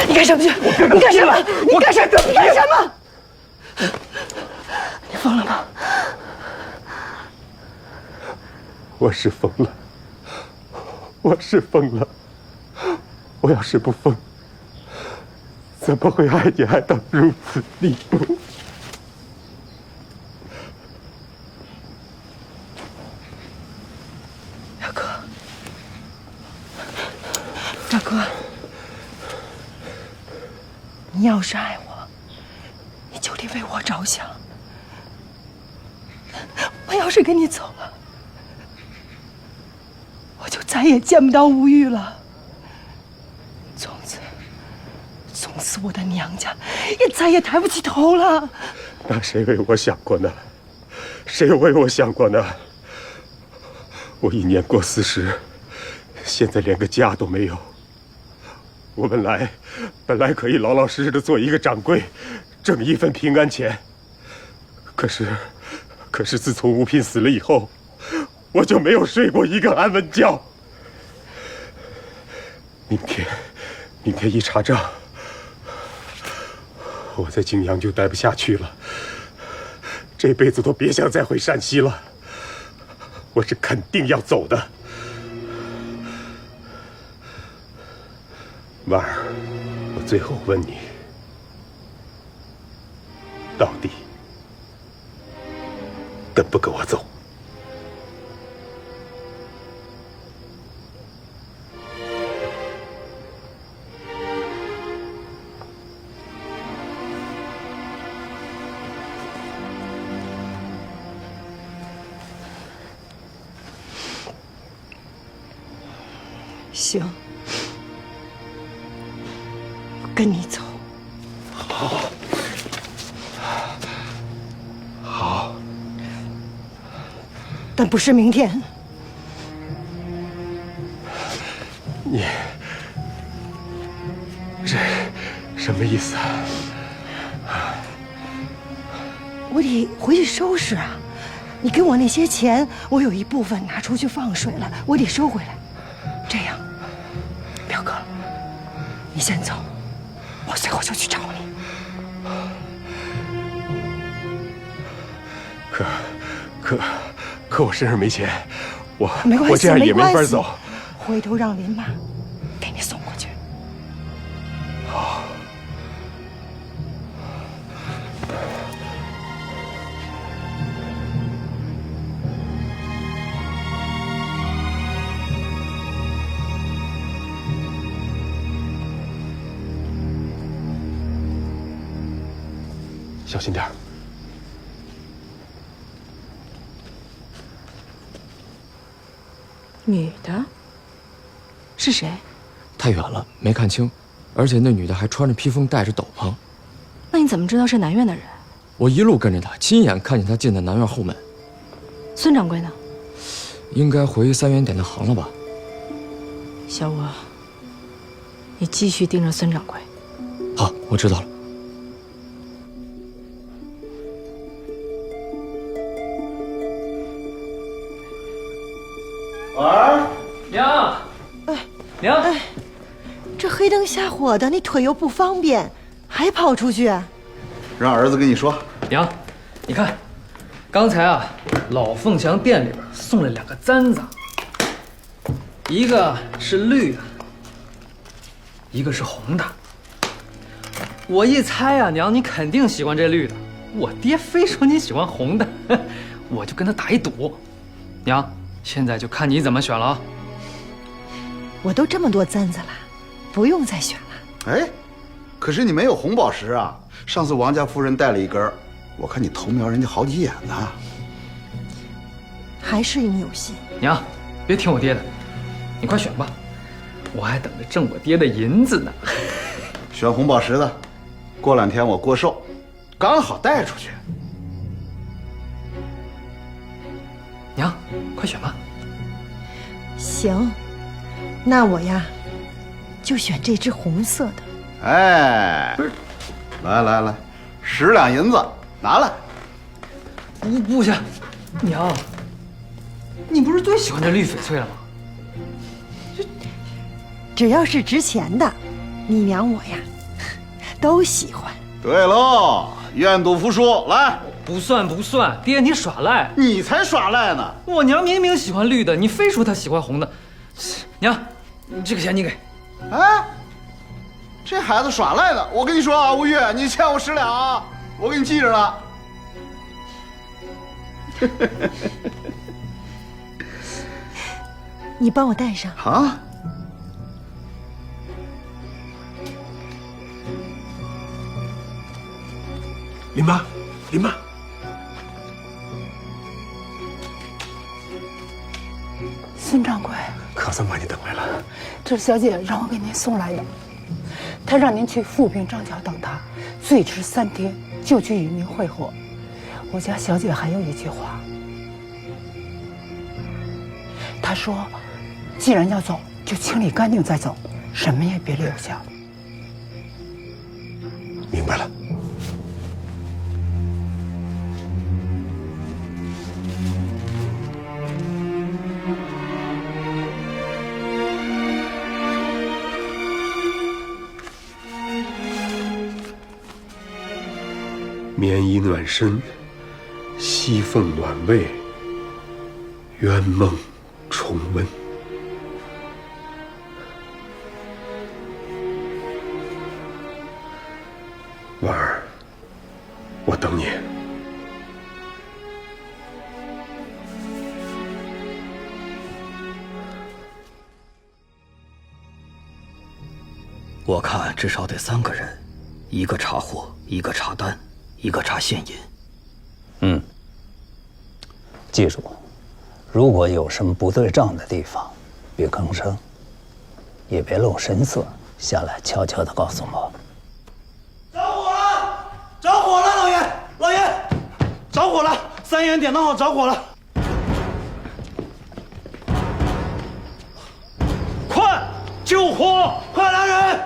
D: 你干什么去？你干什么？你干什么？你干什么？你疯了吗？
H: 我是疯了，我是疯了。我要是不疯，怎么会爱你爱到如此地步？
D: 表哥，表哥，你要是爱我，你就得为我着想。我要是跟你走了，我就再也见不到吴玉了。从此我的娘家也再也抬不起头了。
H: 那谁为我想过呢？谁为我想过呢？我一年过40，现在连个家都没有。我本来可以老老实实的做一个掌柜，挣一份平安钱。可是自从吴嫔死了以后，我就没有睡过一个安稳觉。明天一查账，我在泾阳就待不下去了，这辈子都别想再回山西了。我是肯定要走的。婉儿，我最后问你，到底跟不跟我走？
D: 行，我跟你走。
H: 好，
D: 但不是明天。
H: 你这什么意思啊？
D: 我得回去收拾啊！你给我那些钱，我有一部分拿出去放水了，我得收回来。这样，表哥，你先走，我随后就去找你。
H: 可我身上没钱，
D: 没关系，
H: 我这样也没法走。
D: 回头让林妈给你送过去。
H: 好。小心点儿。
I: 女的？是谁？
S: 太远了，没看清，而且那女的还穿着披风，戴着斗篷。
I: 那你怎么知道是南院的人？
S: 我一路跟着她，亲眼看见她进的南院后门。
I: 孙掌柜呢？
S: 应该回3元点的行了吧？
I: 小吴，你继续盯着孙掌柜，
S: 好，我知道了。
A: 婉儿，
L: 娘，娘，
D: 这黑灯瞎火的，你腿又不方便，还跑出去？
A: 让儿子跟你说。
L: 娘，你看，刚才啊，老凤祥店里边送了2个簪子，一个是绿的，一个是红的。我一猜啊，娘，你肯定喜欢这绿的。我爹非说你喜欢红的，我就跟他打一赌。娘，现在就看你怎么选了啊。
D: 我都这么多簪子了，不用再选了。
A: 哎，可是你没有红宝石啊！上次王家夫人带了一根，我看你偷瞄人家好几眼呢。
D: 还是你有心。
L: 娘，别听我爹的，你快选吧，我还等着挣我爹的银子呢。
A: 选红宝石的，过2天我过寿，刚好带出去。
L: 娘，快选吧。
D: 行，那我呀，就选这只红色的。
A: 哎，来，10两银子拿来。
L: 不行，娘，你不是最喜欢这绿翡翠了吗？
D: 只要是值钱的，你娘我呀，都喜欢。
A: 对喽，愿赌服输，来。
L: 不算，爹你耍赖。
A: 你才耍赖呢！
L: 我娘明明喜欢绿的，你非说她喜欢红的。娘，这个钱你给。
A: 哎，这孩子耍赖呢！我跟你说啊，吴玉，你欠我10两啊，我给你记着了。
D: 你帮我戴上。
A: 好。
H: 林妈，
K: 孙掌柜，
H: 可算把你等来了。
K: 这小姐让我给您送来的，她让您去富平张桥等她，最迟3天就去与您会合。我家小姐还有一句话，她说，既然要走，就清理干净再走，什么也别留下。
H: 明白了。棉衣暖身，西凤暖胃，圆梦重温。婉儿，我等你。
V: 我看至少得3个人，一个查货，一个查单，一个查现银。
T: 记住，如果有什么不对账的地方，别吭声，也别露神色，下来悄悄地告诉我。
F: 着火了，老爷，着火了！3元典当好，着火了！
R: 快救火！
F: 快来人！